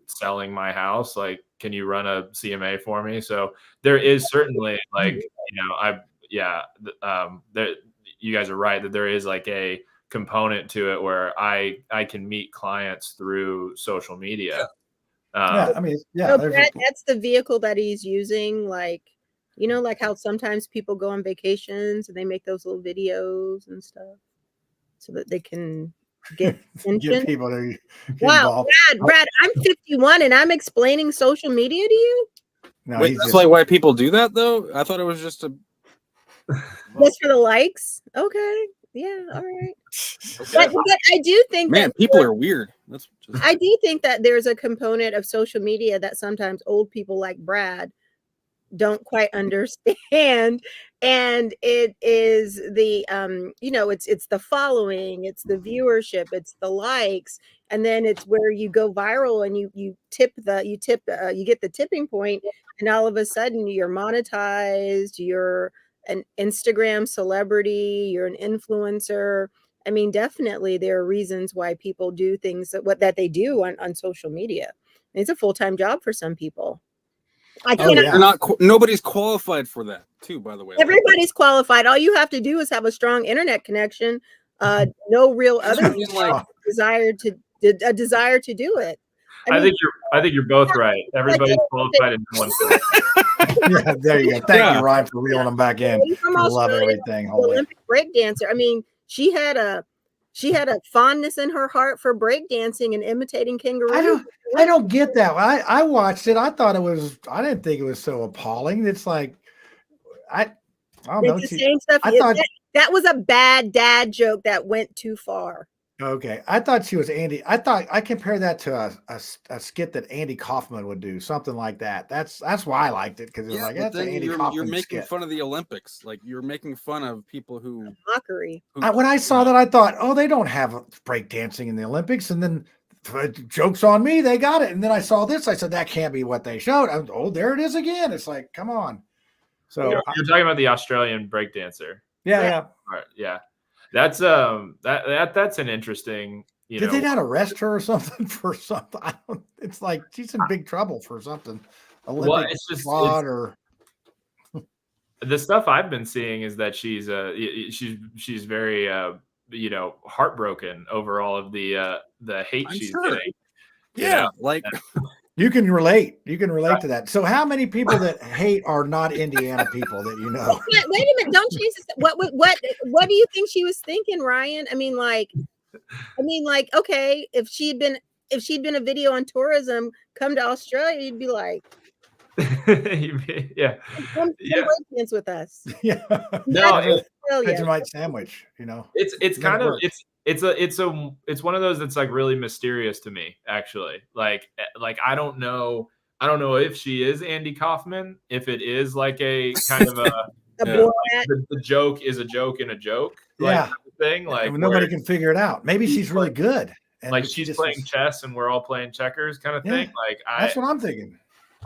selling my house. Like, can you run a CMA for me? So there is certainly like, there, you guys are right that there is like a component to it where I can meet clients through social media. Yeah, I mean, yeah, so Brett, that's the vehicle that he's using. Like, like how sometimes people go on vacations and they make those little videos and stuff so that they can get get people to get wow, involved. Brad, I'm 51 and I'm explaining social media to you. No, Wait, that's like why people do that though? I thought it was just just for the likes. Okay. Yeah, all right. Okay. But I do think that people are weird. That's just... I do think that there's a component of social media that sometimes old people like Brad don't quite understand, and it is the it's the following, it's the viewership, it's the likes, and then it's where you go viral and you get the tipping point, and all of a sudden you're monetized, you're an Instagram celebrity, you're an influencer. I mean, definitely there are reasons why people do things that they do on social media. It's a full-time job for some people. Nobody's qualified for that too, by the way. Everybody's qualified. All you have to do is have a strong internet connection. No real other desire to do it. I think you're both right. Everybody's qualified in one thing. Yeah, there you go. Thank you, Ryan, for reeling them back in. I love everything. Olympic breakdancer. I mean, she had a fondness in her heart for breakdancing and imitating kangaroos. I don't get that. I watched it. I didn't think it was so appalling. It's like, I don't know. It's the same stuff. That was a bad dad joke that went too far. Okay. I thought she was Andy. I compare that to a skit that Andy Kaufman would do, something like that. That's why I liked it, because it was like, that's an Andy Kaufman you're making skit. fun of the Olympics. Like, you're making fun of people who mockery. When I saw that, I thought, oh, they don't have breakdancing in the Olympics. And then joke's on me, they got it. And then I saw this, I said, that can't be what they showed. There it is again. It's like, come on. So you're talking about the Australian breakdancer. Yeah. Right, yeah. That's that's an interesting. Did they not arrest her or something for something? It's like she's in big trouble for something. Olympic fraud or. The stuff I've been seeing is that she's very heartbroken over all of the hate she's getting. Yeah, like you can relate. You can relate to that. So how many people that hate are not Indiana people that you know? Wait a minute! Don't change this. What do you think she was thinking, Ryan? I mean, like, okay, if she'd been a video on tourism, come to Australia, you'd be like, yeah, come dance with us. Yeah, no, Vegemite sandwich. It's kind of it's one of those that's like really mysterious to me, actually. Like I don't know if she is Andy Kaufman, if it is like a kind of the joke is a joke in a joke, like thing. Like nobody can figure it out. Maybe she's really good, like she's playing chess and we're all playing checkers, kind of thing. Like that's what I'm thinking.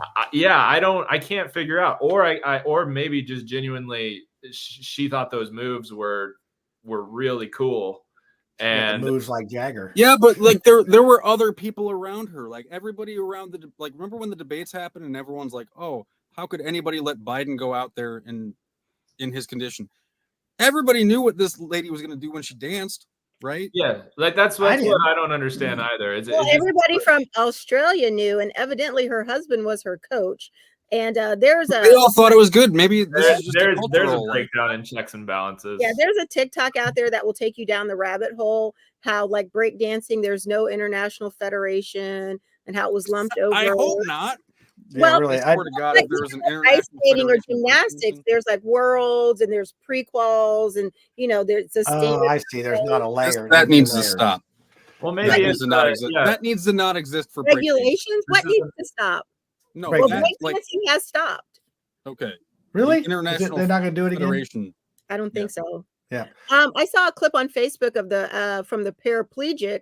I can't figure out, or maybe just genuinely she thought those moves were really cool. And moves like Jagger. Yeah, but like there were other people around her, like everybody around remember when the debates happened and everyone's like, oh, how could anybody let Biden go out there in his condition? Everybody knew what this lady was going to do when she danced. right? Yeah, like that's I what didn't. I don't understand either. Well, everybody from Australia knew, and evidently her husband was her coach. And there's They all thought it was good. Maybe this is just a there's a cultural like. breakdown in checks and balances. Yeah, there's a TikTok out there that will take you down the rabbit hole. How like breakdancing, there's no international federation, and how it was lumped over. I hope not. Yeah, Well, really. I swear to God, like, if there was an ice international skating or federation of gymnastics, breakdancing, there's like worlds and there's prequels, and there's a Oh, standard. I see. There's not a layer. that needs to layers. stop. Well, That maybe needs it's to not exist. yeah. That needs to not exist for breakdancing. Regulations. What This is needs to stop? No, Break Well, dance. that's like breakdancing has stopped. okay. Really? The International They're not going to do it again? Federation. I don't think so. Yeah. I saw a clip on Facebook of the from the paraplegic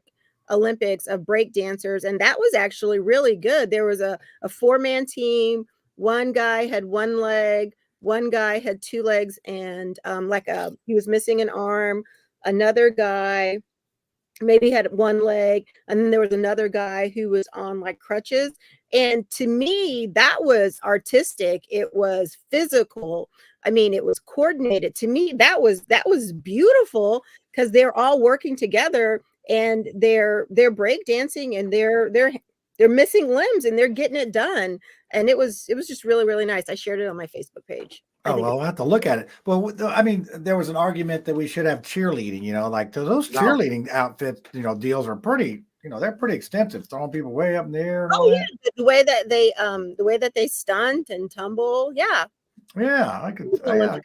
Olympics of break dancers, and that was actually really good. There was a 4-man team. One guy had one leg, one guy had 2 legs, and he was missing an arm. Another guy maybe had one leg, and then there was another guy who was on like crutches. And to me, that was artistic. It was physical. I mean, it was coordinated. To me, that was beautiful because they're all working together and they're breakdancing and they're missing limbs and they're getting it done. And it was just really, really nice. I shared it on my Facebook page. Oh, well, I'll have to look at it. Well, I mean, there was an argument that we should have cheerleading, like those cheerleading outfit, deals are pretty, they're pretty extensive, throwing people way up in the air. And all yeah, that. the way that they stunt and tumble, yeah. Yeah, I can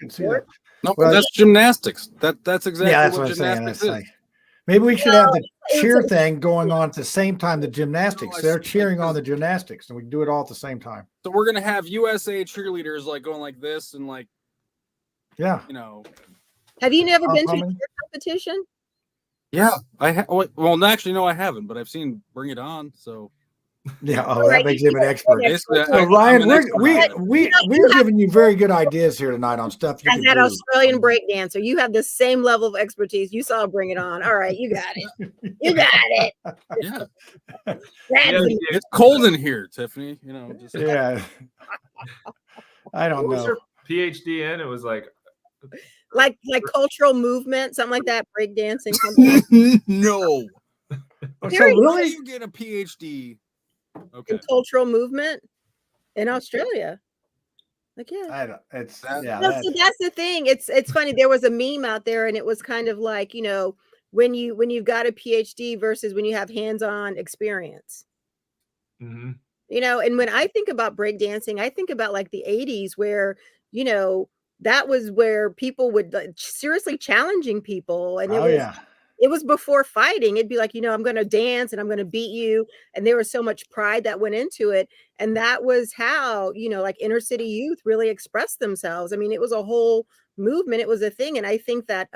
see that. No, Well, that's gymnastics. That's exactly Yeah, that's what what I'm saying. gymnastics That's is. like, maybe we should have the it's cheer a- thing going on at the same time the gymnastics. No, I They're see, cheering on because- the gymnastics, and we do it all at the same time. So we're gonna have USA cheerleaders like going like this and like Yeah. Have you never been to a Homecoming? cheer competition? Yeah, well, actually, no, I haven't, but I've seen Bring It On. So Yeah. Oh, Right, that makes him an expert. basically, So I'm Ryan, an we're expert on it. we're giving you very good ideas here tonight on stuff you As can that do. Australian breakdancer, you have the same level of expertise. You saw Bring It On. All right, you got it. You got it. Yeah, That's Yeah, the- it's cold in here, Tiffany. Just Yeah. I don't What was know. her PhD in? It was like like cultural movement, something like that, breakdancing. Something no. So Seriously? really, You get a PhD. in Okay. cultural movement in Australia. Like, yeah. I don't. It's That- yeah. No, That's, so that's the thing. It's funny. There was a meme out there, and it was kind of like, when you've got a PhD versus when you have hands-on experience. mhm. And when I think about breakdancing, I think about like the 80s where, that was where people would like, seriously challenging people. And oh yeah. it was before fighting. It'd be like, I'm going to dance and I'm going to beat you. And there was so much pride that went into it. And that was how, like inner city youth really expressed themselves. I mean, it was a whole movement. It was a thing. And I think that,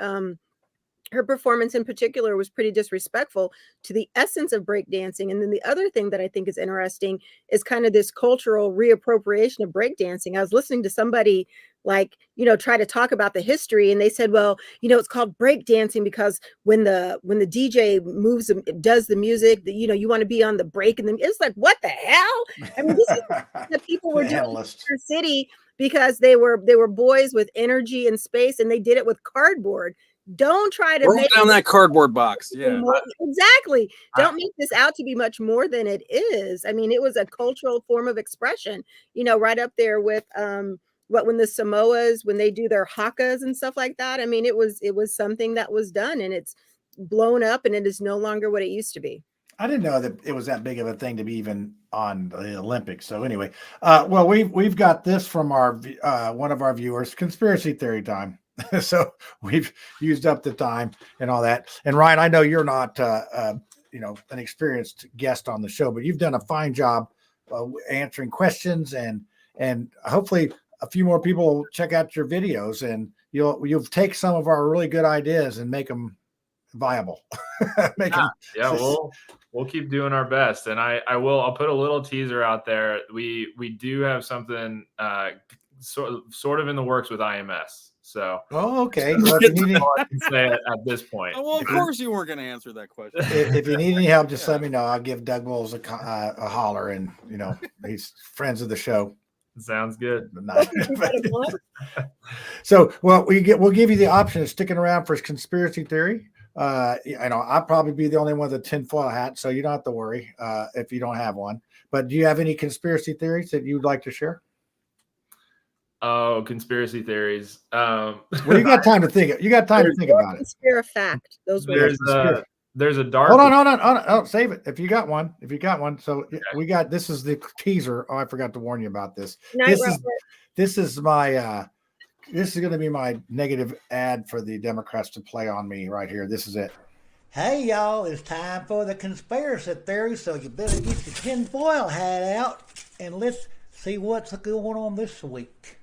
her performance in particular was pretty disrespectful to the essence of breakdancing. And then the other thing that I think is interesting is kind of this cultural reappropriation of breakdancing. I was listening to somebody try to talk about the history, and they said, well, it's called breakdancing because when the DJ moves, does the music, you want to be on the break. And then it's like, what the hell? I mean, this is that people were doing in Analyst. their city because they were boys with energy and space, and they did it with cardboard. Don't try to Roll make down that cardboard box. Yeah. exactly. Don't make this out to be much more than it is. I mean, it was a cultural form of expression, right up there with when the Samoas, when they do their hakas and stuff like that. I mean, it was something that was done, and it's blown up, and it is no longer what it used to be. I didn't know that it was that big of a thing to be even on the Olympics. So anyway, well, we've got this from our one of our viewers, conspiracy theory time. So we've used up the time and all that. And Ryan, I know you're not, an experienced guest on the show, but you've done a fine job answering questions, and hopefully a few more people will check out your videos, and you'll take some of our really good ideas and make them viable. Yeah, we'll keep doing our best, and I'll put a little teaser out there. We do have something sort of in the works with IMS. So okay. Well, if you need all I can say at this point. Oh, well, of course you weren't going to answer that question. if you need any help, just let me know. I'll give Doug Wills a holler, and he's friends of the show. Sounds good. So, well, we'll give you the option of sticking around for conspiracy theory, I'll probably be the only one with a tinfoil hat, so you don't have to worry if you don't have one. But do you have any conspiracy theories that you'd like to share? Oh, conspiracy theories. Well, you got time to think. You got time to think about it. Conspira fact. Those were There's a dark. Hold on. Oh, save it. If you got one. So we got. This is the teaser. Oh, I forgot to warn you about this. This is my. This is going to be my negative ad for the Democrats to play on me right here. This is it. Hey, y'all, it's time for the conspiracy theory, so you better get your tinfoil hat out and let's see what's going on this week.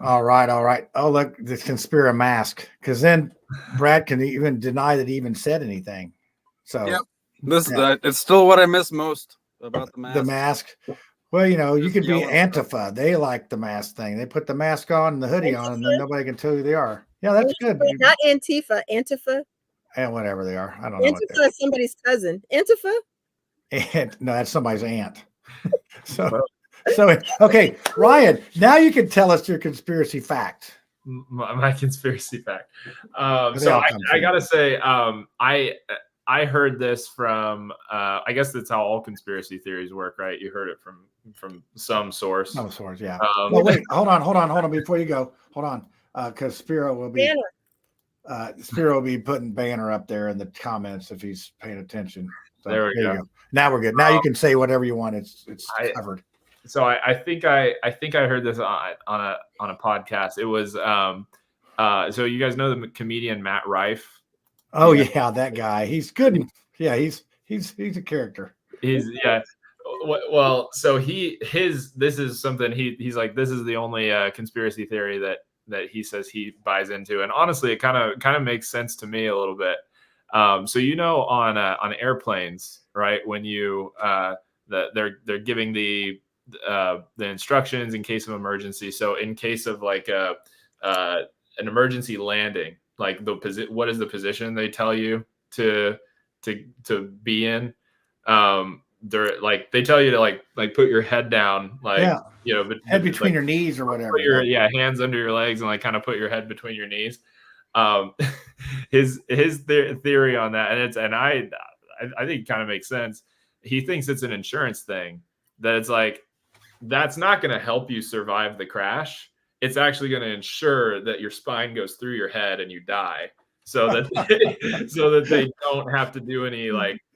All right. Oh, look, this conspiracy mask, because then Brad can even deny that he even said anything. So, yep. It's still what I miss most about the mask. The mask. Well, you could be Antifa. They like the mask thing. They put the mask on and the hoodie on, and then nobody can tell who they are. Yeah, that's good. Not Antifa. Antifa. And whatever they are. I don't know. Antifa is somebody's cousin. Antifa? No, that's somebody's aunt. So, okay, Ryan, now you can tell us your conspiracy fact. My conspiracy fact. So I got to say, I heard this from, I guess that's how all conspiracy theories work, right? You heard it from some source. Some source, yeah. Well, wait, hold on. Before you go, hold on, because Spiro will be putting Banner up there in the comments if he's paying attention. So, there we go. Now we're good. Now you can say whatever you want. It's covered. So I think I heard this on a podcast. It was so you guys know the comedian Matt Rife. Oh yeah, that guy. He's good. Yeah, he's a character. Well, so this is something he's like, this is the only conspiracy theory that he says he buys into, and honestly, it kind of makes sense to me a little bit. So on airplanes, right? When you they're giving the instructions in case of emergency. So in case of like an emergency landing, like what is the position they tell you to be in? They're like, they tell you to like put your head down, like, head between your knees or whatever. Put your hands under your legs and like kind of put your head between your knees. His theory on that, and I think it kind of makes sense. He thinks it's an insurance thing, that it's like, that's not going to help you survive the crash. It's actually going to ensure that your spine goes through your head and you die, so that they don't have to do any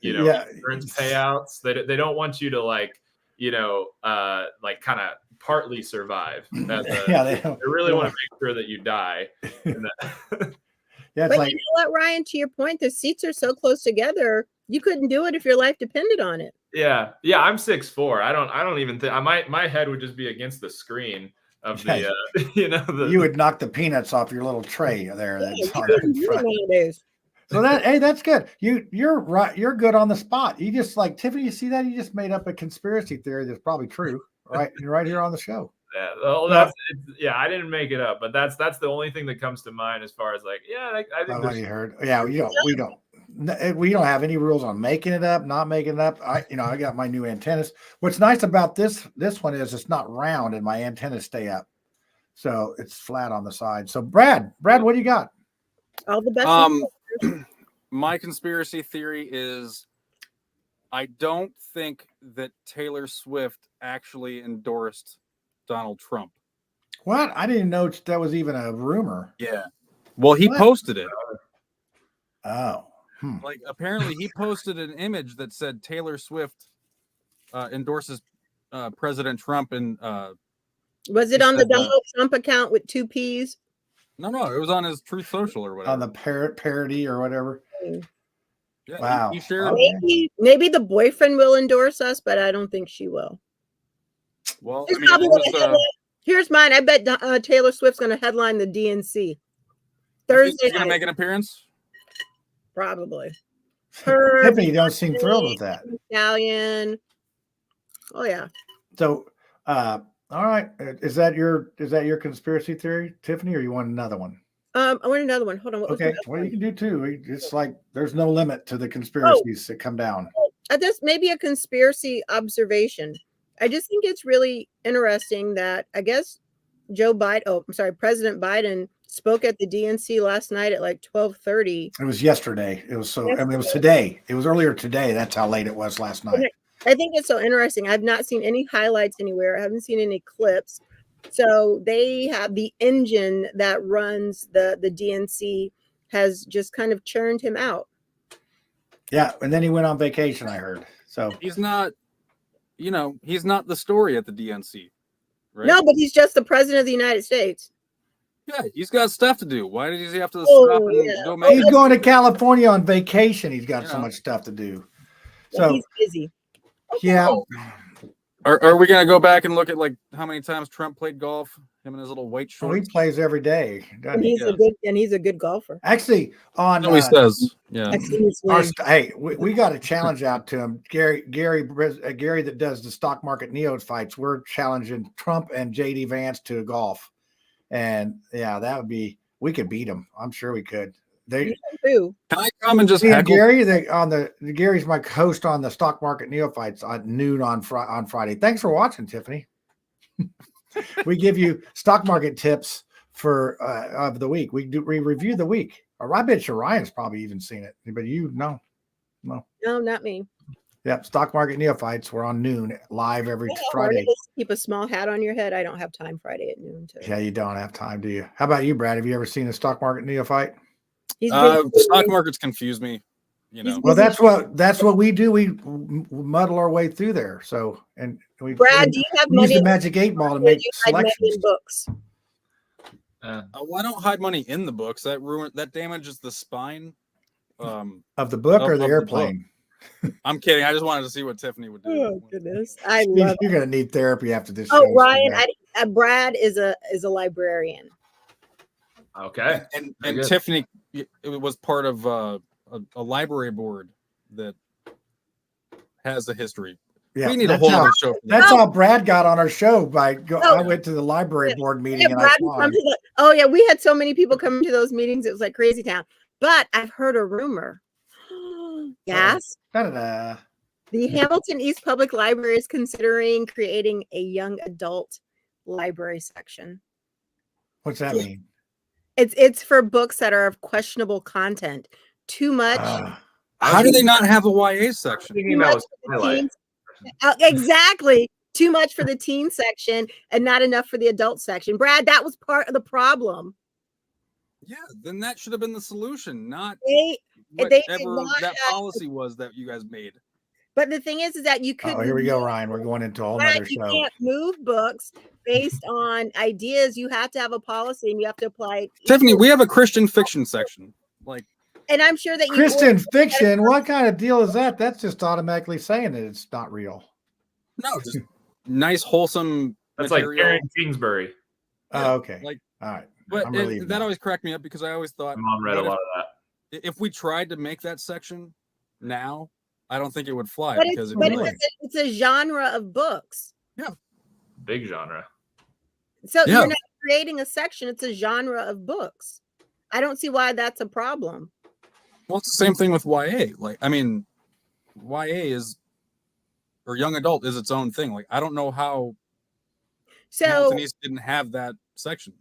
insurance payouts. They don't want you to like kind of partly survive. They really want to make sure that you die. Yeah, but you know what, Ryan? To your point, the seats are so close together, you couldn't do it if your life depended on it. Yeah. I'm 6'4". I don't even think my head would just be against the screen of the you would knock the peanuts off your little tray there. So that's good. You're right. You're good on the spot. You just like Tiffany. You see that? You just made up a conspiracy theory that's probably true, right? You're right here on the show. Yeah. Well, I didn't make it up, but that's the only thing that comes to mind as far as like, I think what you heard. Yeah, we don't have any rules on making it up, not making it up. I got my new antennas. What's nice about this one is it's not round and my antennas stay up, so it's flat on the side. So Brad, what do you got? All the best. My conspiracy theory is, I don't think that Taylor Swift actually endorsed Donald Trump. What? I didn't know that was even a rumor. Yeah. Well, he posted it. Oh. Like, apparently he posted an image that said Taylor Swift endorses President Trump, and was it on the Donald Trump account with 2 P's? No, it was on his Truth Social or whatever. On the parody or whatever. Yeah, wow. He shared. Maybe the boyfriend will endorse us, but I don't think she will. Well, here's mine. I bet Taylor Swift's going to headline the DNC Thursday. She's going to make an appearance. Probably. Tiffany don't seem thrilled with that. Italian. Oh yeah. So, all right. Is that your conspiracy theory, Tiffany, or you want another one? I want another one. Hold on. Okay. Well, you can do two. It's like there's no limit to the conspiracies that come down. This may be a conspiracy observation. I just think it's really interesting that I guess President Biden spoke at the DNC last night at like 12:30. It was yesterday. It was so. I mean, it was today. It was earlier today. That's how late it was last night. I think it's so interesting. I've not seen any highlights anywhere. I haven't seen any clips. So they have the engine that runs the DNC has just kind of churned him out. Yeah, and then he went on vacation, I heard. So He's not, he's not the story at the DNC, right? No, but he's just the president of the United States. Yeah, he's got stuff to do. Why does he have to Oh, stop and yeah. go make he's going to California on vacation. He's got so much stuff to do. So he's busy. yeah. Are we gonna go back and look at like how many times Trump played golf? Him and his little white Well, he shorts. plays every day. And he's a good golfer. Actually, on No, he says, yeah. I've seen his our, swing. hey, we got a challenge out to him. Gary that does the stock market neophytes. We're challenging Trump and JD Vance to golf, and yeah, that would be. We could beat him. I'm sure we could. They Can I come and just me and heckle? Gary, Gary's my host on the stock market neophytes at noon on Friday. Thanks for watching, Tiffany. We give you stock market tips for of the week. We review the week. Or I bet you Ryan's probably even seen it, but no. No, not me. Yep, stock market neophytes. We're on noon live every You know how Friday. hard it is to keep a small hat on your head. I don't have time Friday at noon. Yeah, you don't have time, do you? How about you, Brad? Have you ever seen a stock market neophyte? The stock markets confuse me. Well, that's what we do. We muddle our way through there. So, and we Brad, do you have we use money the magic 8 ball to make selections. Books? Why don't hide money in the books? That damages the spine. Of the book or the airplane? I'm kidding. I just wanted to see what Tiffany would do. Oh goodness, I love. You're going to need therapy after this. Oh, show. Ryan, Brad is a librarian. Okay. And Tiffany, it was part of a library board that has a history. Yeah, we need a whole other show. That's how Brad got on our show. I went to the library board meeting and I we had so many people coming to those meetings. It was like crazy town. But I've heard a rumor. Yes. Da-da-da. The Hamilton East Public Library is considering creating a young adult library section. What's that mean? It's for books that are of questionable content. Too much. How do they not have a YA section? Exactly. Too much for the teen section and not enough for the adult section. Brad, that was part of the problem. Yeah, then that should have been the solution, not whatever that policy was that you guys made. But the thing is that you could. Oh, here we go, Ryan. We're going into a whole nother You show. can't move books based on ideas. You have to have a policy and you have to apply. Tiffany, we have a Christian fiction section. And I'm sure that Christian fiction. What kind of deal is that? That's just automatically saying that it's not real. No, just nice, wholesome. That's material. like Karen Kingsbury. Oh, okay. All right. But that always cracked me up because I always thought my mom read a lot of that. If we tried to make that section now, I don't think it would fly But because it's a genre of books. Yeah. Big genre. So you're not creating a section, it's a genre of books. I don't see why that's a problem. Well, it's the same thing with YA. YA or young adult is its own thing. I don't know how Hamilton East didn't have that section.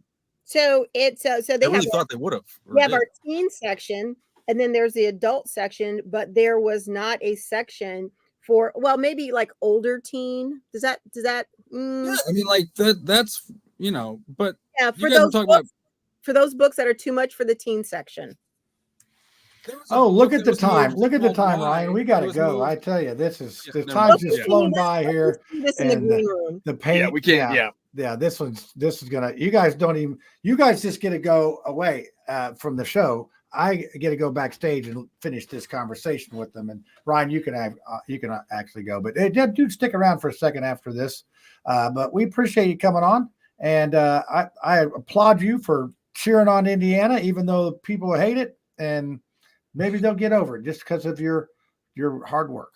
So they really thought they would have. We have our teen section, and then there's the adult section, but there was not a section for maybe like older teen. Does that? Yeah, I mean, that's but yeah, for those books that are too much for the teen section. Oh, look at the time. Look at the time, Ryan. We got to go. I tell you, the time's just flown by here. This in the green room. The paint. Yeah, we can't. Yeah. This is gonna. You guys just get to go away from the show. I get to go backstage and finish this conversation with them. And Ryan, you can actually go, but do stick around for a second after this. But we appreciate you coming on, and I applaud you for cheering on Indiana, even though people hate it, and maybe they'll get over it just because of your hard work.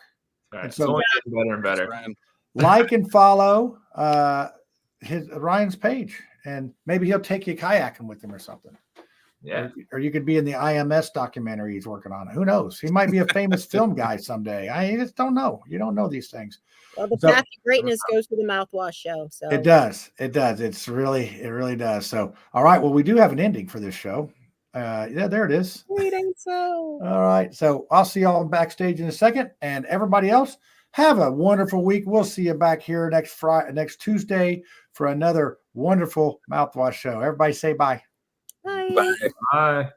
All right. And so it's only getting better and better. Like and follow Ryan's page, and maybe he'll take you kayaking with him or something. Yeah. Or you could be in the IMS documentary he's working on. Who knows? He might be a famous film guy someday. I just don't know. You don't know these things. Well, the So- path to greatness goes to the Mouthwash show. So It does. It does. It really does. So, all right. Well, we do have an ending for this show. Yeah, there it is. waiting so. All right. So I'll see y'all backstage in a second. And everybody else, have a wonderful week. We'll see you back here next Tuesday for another wonderful Mouthwash show. Everybody say bye. Bye. Bye.